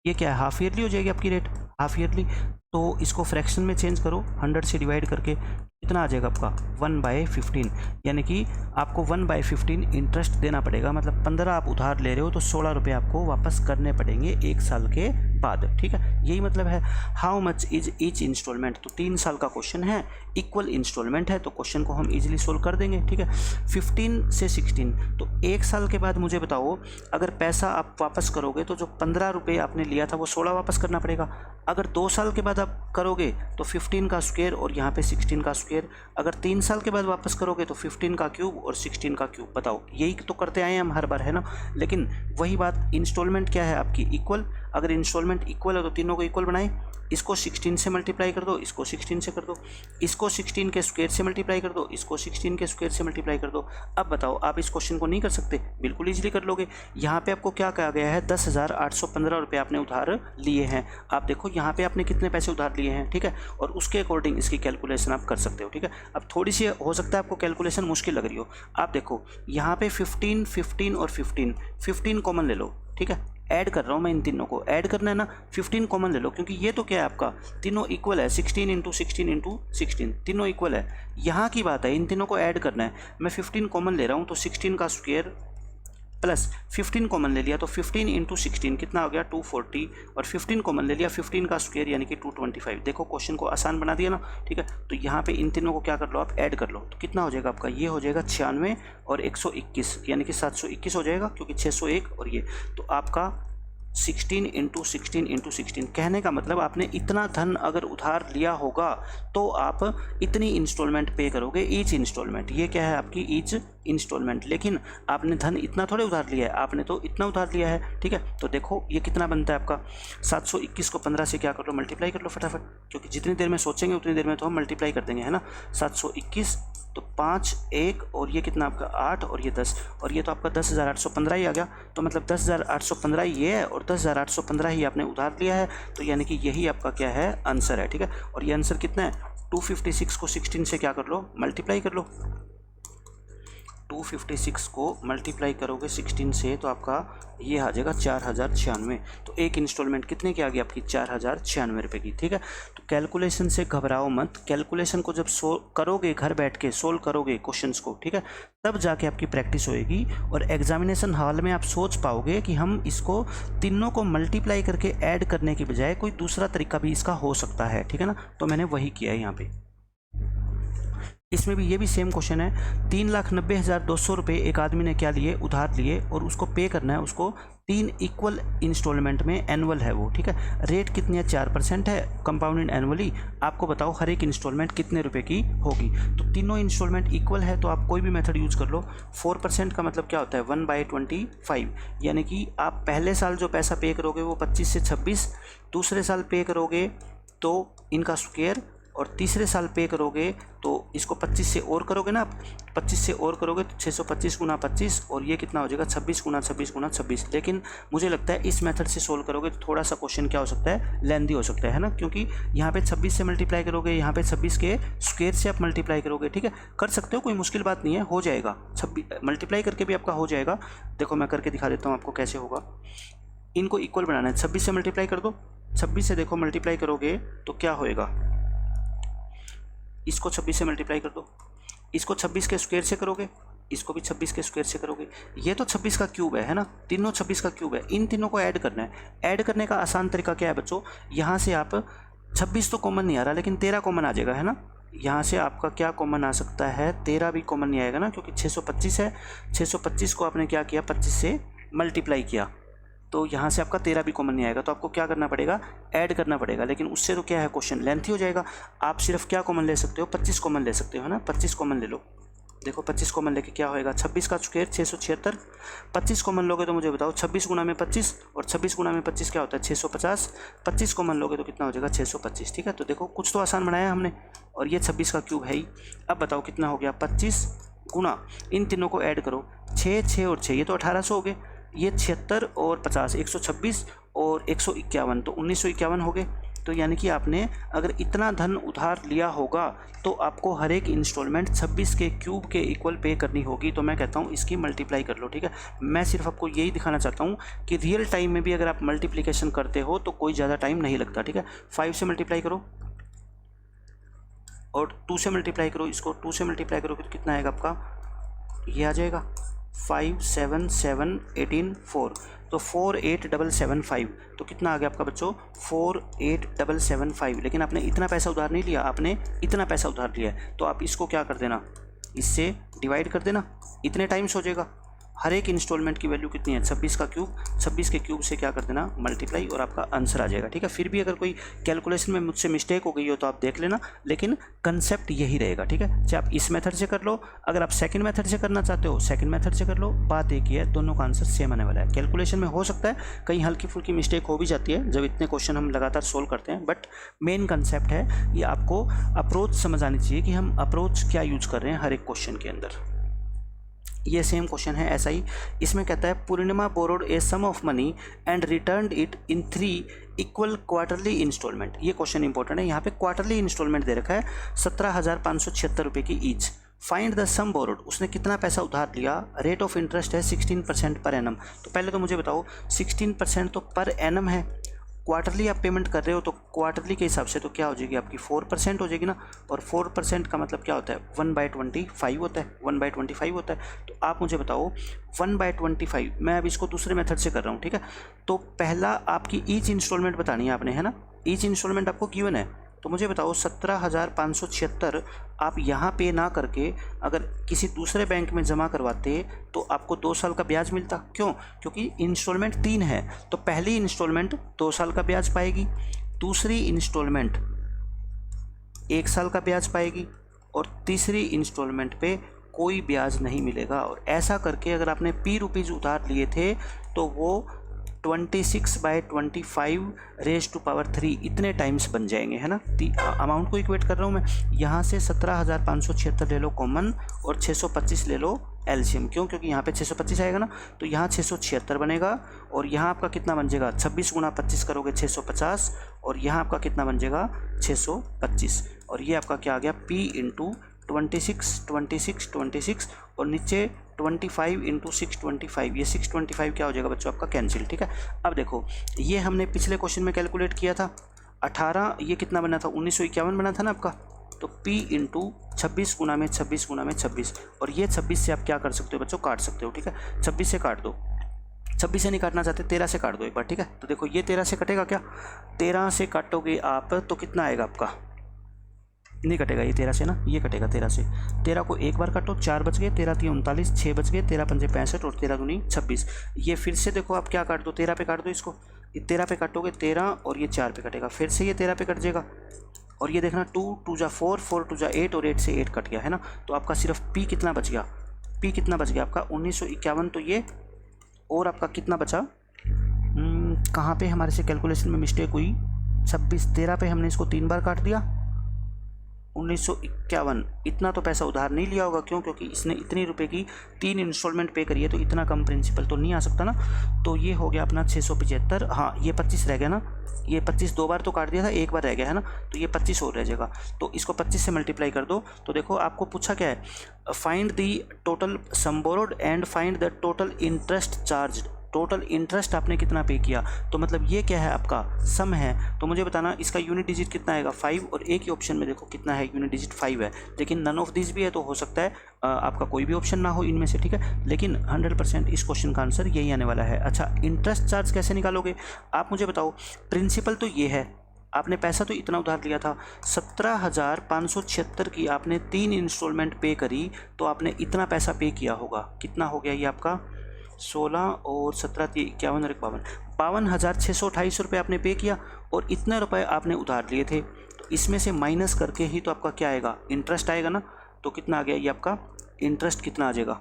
A: ये क्या है, हाफ ईयरली हो जाएगी आपकी रेट, हाफ ईयरली। तो इसको फ्रैक्शन में चेंज करो 100 से डिवाइड करके, कितना आ जाएगा आपका 1/15, यानी कि आपको 1/15 इंटरेस्ट देना पड़ेगा। मतलब 15 आप उधार ले रहे हो तो 16 रुपये आपको वापस करने पड़ेंगे 1 साल के बाद, ठीक है, यही मतलब है। How much is each instalment, तो 3 साल का क्वेश्चन है, इक्वल इंस्टॉलमेंट है, तो क्वेश्चन को हम इजीली सोल्व कर देंगे, ठीक है। 15 से 16, तो 1 साल के बाद मुझे बताओ, अगर पैसा आप वापस करोगे तो जो 15 रुपये आपने लिया था वो 16 वापस करना पड़ेगा। अगर 2 साल के बाद आप करोगे तो 15 का स्क्वायर और यहाँ पे 16 का स्क्वायर। अगर 3 साल के बाद वापस करोगे तो 15 का क्यूब और 16 का क्यूब। बताओ, यही तो करते आए हैं हम हर बार, है ना। लेकिन वही बात, इंस्टॉलमेंट क्या है आपकी, इक्वल। अगर इंस्टॉलमेंट इक्वल है तो तीनों को इक्वल बनाए, इसको 16 से मल्टीप्लाई कर दो, इसको 16 से कर दो, इसको 16 के स्क्वायर से मल्टीप्लाई कर दो, इसको 16 के स्क्वायर से मल्टीप्लाई कर दो। अब बताओ, आप इस क्वेश्चन को नहीं कर सकते? बिल्कुल इजीली कर लोगे। यहाँ पे आपको क्या कहा गया है, 10,815 रुपये आपने उधार लिए हैं। आप देखो यहाँ पे आपने कितने पैसे उधार लिए हैं, ठीक है, और उसके अकॉर्डिंग इसकी कैलकुलेशन आप कर सकते हो, ठीक है। अब थोड़ी सी हो सकता है आपको कैलकुलेशन मुश्किल लग रही हो। आप देखो यहाँ पे 15, 15 और 15 कॉमन ले लो, ठीक है। ऐड कर रहा हूँ मैं, इन तीनों को ऐड करना है ना, 15 कॉमन ले लो, क्योंकि ये तो क्या है आपका, तीनों इक्वल है, 16 × 16 × 16, तीनों इक्वल है। यहाँ की बात है, इन तीनों को ऐड करना है। मैं 15 कॉमन ले रहा हूँ, तो 16 का स्क्वायर प्लस 15 कॉमन ले लिया तो 15 × 16 कितना हो गया 240, और 15 कॉमन ले लिया 15 का स्क्वायर यानी कि 225। देखो क्वेश्चन को आसान बना दिया ना, ठीक है। तो यहाँ पे इन तीनों को क्या कर लो आप, ऐड कर लो, तो कितना हो जाएगा आपका, ये हो जाएगा 96 और 121 यानी कि 721 हो जाएगा, क्योंकि 601 और ये, तो आपका 16 × 16 × 16। कहने का मतलब आपने इतना धन अगर उधार लिया होगा तो आप इतनी इंस्टॉलमेंट पे करोगे, ईच इंस्टॉलमेंट। ये क्या है आपकी ईच इंस्टॉलमेंट, लेकिन आपने धन इतना थोड़े उधार लिया है, आपने तो इतना उधार लिया है, ठीक है। तो देखो ये कितना बनता है आपका, 721 को 15 से क्या कर लो, मल्टीप्लाई कर लो फटाफट, क्योंकि जितनी देर में सोचेंगे उतनी देर में तो हम मल्टीप्लाई कर देंगे, है ना। 721 तो 5 1 और ये कितना आपका 8 और ये 10, और ये तो आपका 10,815 ही आ गया। तो मतलब 10,815 ये है और 10,815 ही आपने उधार लिया है, तो यानी कि यही आपका क्या है, आंसर है, ठीक है। और ये आंसर कितना है, 256 को 16 से क्या कर लो, मल्टीप्लाई कर लो। 256 को मल्टीप्लाई करोगे 16 से तो आपका ये आ जाएगा 4,096। तो एक इंस्टॉलमेंट कितने की आ गई आपकी, 4,096 रुपये की, ठीक है। तो कैलकुलेशन से घबराओ मत, कैलकुलेशन को जब करोगे, घर बैठ के सोल्व करोगे क्वेश्चंस को, ठीक है, तब जाके आपकी प्रैक्टिस होएगी और एग्जामिनेशन हॉल में आप सोच पाओगे कि हम इसको तीनों को मल्टीप्लाई करके ऐड करने की बजाय कोई दूसरा तरीका भी इसका हो सकता है, ठीक है ना। तो मैंने वही किया है यहाँ पे। इसमें भी ये भी सेम क्वेश्चन है, 3,90,200 रुपये एक आदमी ने क्या लिए, उधार लिए, और उसको पे करना है उसको 3 इक्वल इंस्टॉलमेंट में, एनुअल है वो, ठीक है। रेट कितनी है, 4% है, कंपाउंडेड एनुअली। आपको बताओ हर एक इंस्टॉलमेंट कितने रुपए की होगी। तो तीनों इंस्टॉलमेंट इक्वल है तो आप कोई भी मेथड यूज़ कर लो। 4% का मतलब क्या होता है, 1/25, यानी कि आप पहले साल जो पैसा पे करोगे वो 25 से 26, दूसरे साल पे करोगे तो इनका स्क्वायर, और तीसरे साल पे करोगे तो इसको 25 से और करोगे ना आप, 25 से और करोगे तो 625 × 25, और ये कितना हो जाएगा 26 × 26 × 26। लेकिन मुझे लगता है इस मेथड से सोल्व करोगे तो थोड़ा सा क्वेश्चन क्या हो सकता है, लेंदी हो सकता है ना, क्योंकि यहाँ पे 26 से मल्टीप्लाई करोगे, यहाँ पे 26 के स्क्वायर से आप मल्टीप्लाई करोगे, ठीक है। कर सकते हो, कोई मुश्किल बात नहीं है, हो जाएगा, 26 मल्टीप्लाई करके भी आपका हो जाएगा। देखो मैं करके दिखा देता हूँ आपको कैसे होगा। इनको इक्वल बनाना है, 26 से मल्टीप्लाई कर दो, 26 से देखो मल्टीप्लाई करोगे तो क्या होएगा, इसको 26 से मल्टीप्लाई कर दो, इसको 26 के स्क्वायर से करोगे, इसको भी 26 के स्क्वायर से करोगे। ये तो 26 का क्यूब है ना, तीनों 26 का क्यूब है। इन तीनों को ऐड करना है। ऐड करने का आसान तरीका क्या है बच्चों, यहाँ से आप 26 तो कॉमन नहीं आ रहा, लेकिन 13 कॉमन आ जाएगा, है ना। यहाँ से आपका क्या कॉमन आ सकता है, 13 भी कॉमन नहीं आएगा ना, क्योंकि 625 है। 625 को आपने क्या किया, 25 से मल्टीप्लाई किया, तो यहाँ से आपका 13 भी कॉमन नहीं आएगा। तो आपको क्या करना पड़ेगा, ऐड करना पड़ेगा। लेकिन उससे तो क्या है, क्वेश्चन लेंथी हो जाएगा। आप सिर्फ क्या कॉमन ले सकते हो, 25 कॉमन ले सकते हो, है ना। 25 कॉमन ले लो, देखो 25 कॉमन लेके क्या होएगा, 26 का स्क्वायर 676। 25 कॉमन लोगे तो मुझे बताओ 26 × 25, और 26 × 25 क्या होता है 650। 25 कॉमन लोगे तो कितना हो जाएगा 625, ठीक है। तो देखो कुछ तो आसान बनाया हमने, और ये 26 का क्यूब है ही। अब बताओ कितना हो गया, 25 गुना इन तीनों को ऐड करो, 6 6 और 6, ये तो 1800 हो गए। ये 76 और 50 126 और 151, तो 1951 हो गए। तो यानी कि आपने अगर इतना धन उधार लिया होगा तो आपको हर एक इंस्टॉलमेंट 26 के क्यूब के इक्वल पे करनी होगी। तो मैं कहता हूँ इसकी मल्टीप्लाई कर लो, ठीक है। मैं सिर्फ आपको यही दिखाना चाहता हूँ कि रियल टाइम में भी अगर आप मल्टीप्लिकेशन करते हो तो कोई ज़्यादा टाइम नहीं लगता, ठीक है। 5 से मल्टीप्लाई करो और 2 से मल्टीप्लाई करो, इसको 2 से मल्टीप्लाई करो तो कितना आएगा आपका, ये आ जाएगा 5 7 7 18 4, तो 48775, तो कितना आ गया आपका बच्चों 48775। लेकिन आपने इतना पैसा उधार नहीं लिया, आपने इतना पैसा उधार लिया है, तो आप इसको क्या कर देना, इससे डिवाइड कर देना, इतने टाइम्स हो जाएगा। हर एक इंस्टॉलमेंट की वैल्यू कितनी है 26 का क्यूब, 26 के क्यूब से क्या कर देना मल्टीप्लाई और आपका आंसर आ जाएगा, ठीक है। फिर भी अगर कोई कैलकुलेशन में मुझसे मिस्टेक हो गई हो तो आप देख लेना, लेकिन कंसेप्ट यही रहेगा, ठीक है। चाहे आप इस मेथड से कर लो, अगर आप सेकंड मेथड से करना चाहते हो सेकंड मेथड से कर लो, बात एक ही है, दोनों का आंसर सेम आने वाला है। कैलकुलेशन में हो सकता है कहीं हल्की फुल्की मिस्टेक हो भी जाती है जब इतने क्वेश्चन हम लगातार सोल्व करते हैं, बट मेन कंसेप्ट है ये, आपको अप्रोच समझ आनी चाहिए कि हम अप्रोच क्या यूज कर रहे हैं हर एक क्वेश्चन के अंदर। ये सेम क्वेश्चन है ऐसा ही, इसमें कहता है Purnima borrowed a sum of money and returned it in 3 equal quarterly installment. ये क्वेश्चन इंपॉर्टेंट है, यहाँ पे क्वार्टरली इंस्टॉलमेंट दे रखा है 17,576 रुपये की each. Find the sum borrowed, उसने कितना पैसा उधार लिया, रेट ऑफ इंटरेस्ट है 16% पर एनम। तो पहले तो मुझे बताओ 16% तो पर एनम है, क्वार्टरली आप पेमेंट कर रहे हो तो क्वार्टरली के हिसाब से तो क्या हो जाएगी आपकी 4% हो जाएगी ना, और 4% का मतलब क्या होता है 1/25 होता है, 1/25 होता है। तो आप मुझे बताओ 1/25, मैं अब इसको दूसरे मेथड से कर रहा हूँ, ठीक है। तो पहला आपकी ईच इंस्टॉलमेंट बतानी है आपने, है ना, ईच इंस्टॉलमेंट आपको गिवन है, तो मुझे बताओ 17,576 आप यहाँ पे ना करके अगर किसी दूसरे बैंक में जमा करवाते तो आपको 2 साल का ब्याज मिलता। क्यों? क्योंकि इंस्टॉलमेंट 3 है, तो पहली इंस्टॉलमेंट 2 साल का ब्याज पाएगी, दूसरी इंस्टॉलमेंट 1 साल का ब्याज पाएगी और तीसरी इंस्टॉलमेंट पे कोई ब्याज नहीं मिलेगा। और ऐसा करके अगर आपने ₹P उधार लिए थे तो वो 26/25 रेज टू पावर 3 इतने टाइम्स बन जाएंगे, है ना। अमाउंट को इक्वेट कर रहा हूँ मैं, यहाँ से 17,576 ले लो कॉमन और 625 ले लो एलसीएम। क्यों? क्योंकि यहाँ पे 625 आएगा ना, तो यहाँ 676 बनेगा और यहाँ आपका कितना बन जाएगा 26 × 25 करोगे 650 और यहाँ आपका कितना बन जाएगा 625 और ये आपका क्या आ गया P × 26 26 26 और नीचे 25 × 625, ये 625 क्या हो जाएगा बच्चों आपका कैंसिल, ठीक है। अब देखो ये हमने पिछले क्वेश्चन में कैलकुलेट किया था 18, ये कितना बना था 1951 बना था ना आपका, तो P × 26 × 26 × 26 और ये 26 से आप क्या कर सकते हो बच्चों काट सकते हो, ठीक है। 26 से काट दो, 26 से नहीं काटना चाहते 13 से काट दो एक बार, ठीक है। तो देखो ये 13 से कटेगा क्या, 13 से काटोगे आप तो कितना आएगा आपका, नहीं कटेगा ये 13 से ना, ये कटेगा 13 से। 13 को एक बार काटो 4 बच गए, 13 × 3 = 39, 6 बच गए, 13 × 5 = 65 और 13 × 2 = 26। ये फिर से देखो आप क्या काट दो 13 पे काट दो इसको, ये 13 पे काटोगे 13 और ये 4 पे कटेगा, फिर से ये 13 पे कट जाएगा और ये देखना 2 × 2 = 4, 4 × 2 = 8 और 8 से 8 कट गया, है ना। तो आपका सिर्फ P कितना बच गया, P कितना बच गया आपका 1951, तो ये और आपका कितना बचा, कहाँ पे हमारे से कैलकुलेशन में मिस्टेक हुई, 26 13 पे हमने इसको 3 बार काट दिया, 1951 इतना तो पैसा उधार नहीं लिया होगा। क्यों? क्योंकि इसने इतनी रुपए की 3 इंस्टॉलमेंट पे करी है, तो इतना कम प्रिंसिपल तो नहीं आ सकता ना। तो ये हो गया अपना 675, हाँ ये 25 रह गया ना, ये 25 2 बार तो काट दिया था, एक बार रह गया है ना, तो ये 25 और रह जाएगा। तो इसको 25 से मल्टीप्लाई कर दो, तो देखो आपको पूछा क्या है, find the total sum borrowed and find the total interest charge. Total interest आपने कितना पे किया, तो मतलब ये क्या है आपका सम है, तो मुझे बताना इसका यूनिट डिजिट कितना आएगा 5 और एक ही ऑप्शन में देखो कितना है यूनिट डिजिट 5 है, लेकिन नन ऑफ दिस भी है, तो हो सकता है आपका कोई भी ऑप्शन ना हो इनमें से, ठीक है। लेकिन 100% इस क्वेश्चन का आंसर यही आने वाला है। अच्छा इंटरेस्ट चार्ज कैसे निकालोगे आप मुझे बताओ, प्रिंसिपल तो ये है, आपने पैसा तो इतना उधार लिया था 17,576 की आपने 3 इंस्टॉलमेंट पे करी, तो आपने इतना पैसा पे किया होगा, कितना हो गया ये आपका 16 और 17 51 और 52 52,628 रुपये आपने पे किया और इतने रुपए आपने उधार लिए थे, तो इसमें से माइनस करके ही तो आपका क्या आएगा इंटरेस्ट आएगा ना। तो कितना आ गया ये आपका इंटरेस्ट, कितना आ जाएगा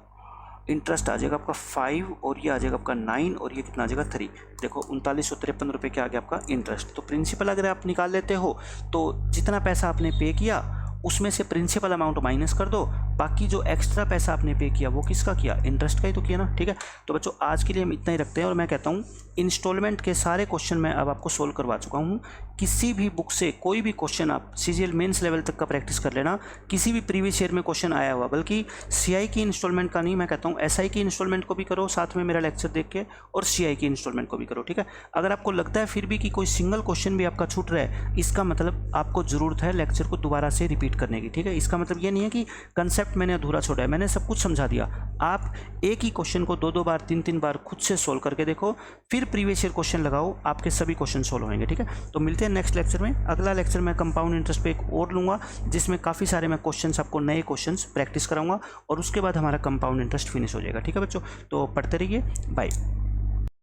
A: इंटरेस्ट आ जाएगा आपका 5 और ये आ जाएगा आपका 9 और ये कितना आ जाएगा 3। देखो 3953 रुपये क्या आ गया आपका इंटरेस्ट। तो प्रिंसिपल अगर आप निकाल लेते हो तो जितना पैसा आपने पे किया उसमें से प्रिंसिपल अमाउंट माइनस कर दो बाकी जो एक्स्ट्रा पैसा आपने पे किया वो किसका किया, इंटरेस्ट का ही तो किया ना। ठीक है, तो बच्चों आज के लिए हम इतना ही रखते हैं और मैं कहता हूँ इंस्टॉलमेंट के सारे क्वेश्चन मैं अब आपको सोल्व करवा चुका हूँ। किसी भी बुक से कोई भी क्वेश्चन आप सीजीएल मेंस लेवल तक का प्रैक्टिस कर लेना, किसी भी प्रीवियस ईयर में क्वेश्चन आया हुआ, बल्कि सीआई की इंस्टॉलमेंट का नहीं, मैं कहता हूँ एसआई की इंस्टॉलमेंट को भी करो साथ में मेरा लेक्चर देख के, और सीआई की इंस्टॉलमेंट को भी करो। ठीक है, अगर आपको लगता है फिर भी कि कोई सिंगल क्वेश्चन भी आपका छूट रहा है, इसका मतलब आपको ज़रूरत है लेक्चर को दोबारा से रिपीट करने की। ठीक है, इसका मतलब ये नहीं है कि कंसेप्ट मैंने अधूरा छोड़ा है, मैंने सब कुछ समझा दिया। आप एक ही क्वेश्चन को 2-2 बार 3-3 बार खुद से सोल्व करके देखो, फिर प्रीवियस ईयर क्वेश्चन लगाओ, आपके सभी क्वेश्चन सोल्व होंगे। ठीक है, तो मिलते हैं नेक्स्ट लेक्चर में। अगला लेक्चर मैं कंपाउंड इंटरेस्ट पे एक और लूँगा, जिसमें काफ़ी सारे मैं क्वेश्चंस आपको नए क्वेश्चंस प्रैक्टिस कराऊंगा, और उसके बाद हमारा कंपाउंड इंटरेस्ट फिनिश हो जाएगा। ठीक है बच्चों, तो पढ़ते रहिए, बाय।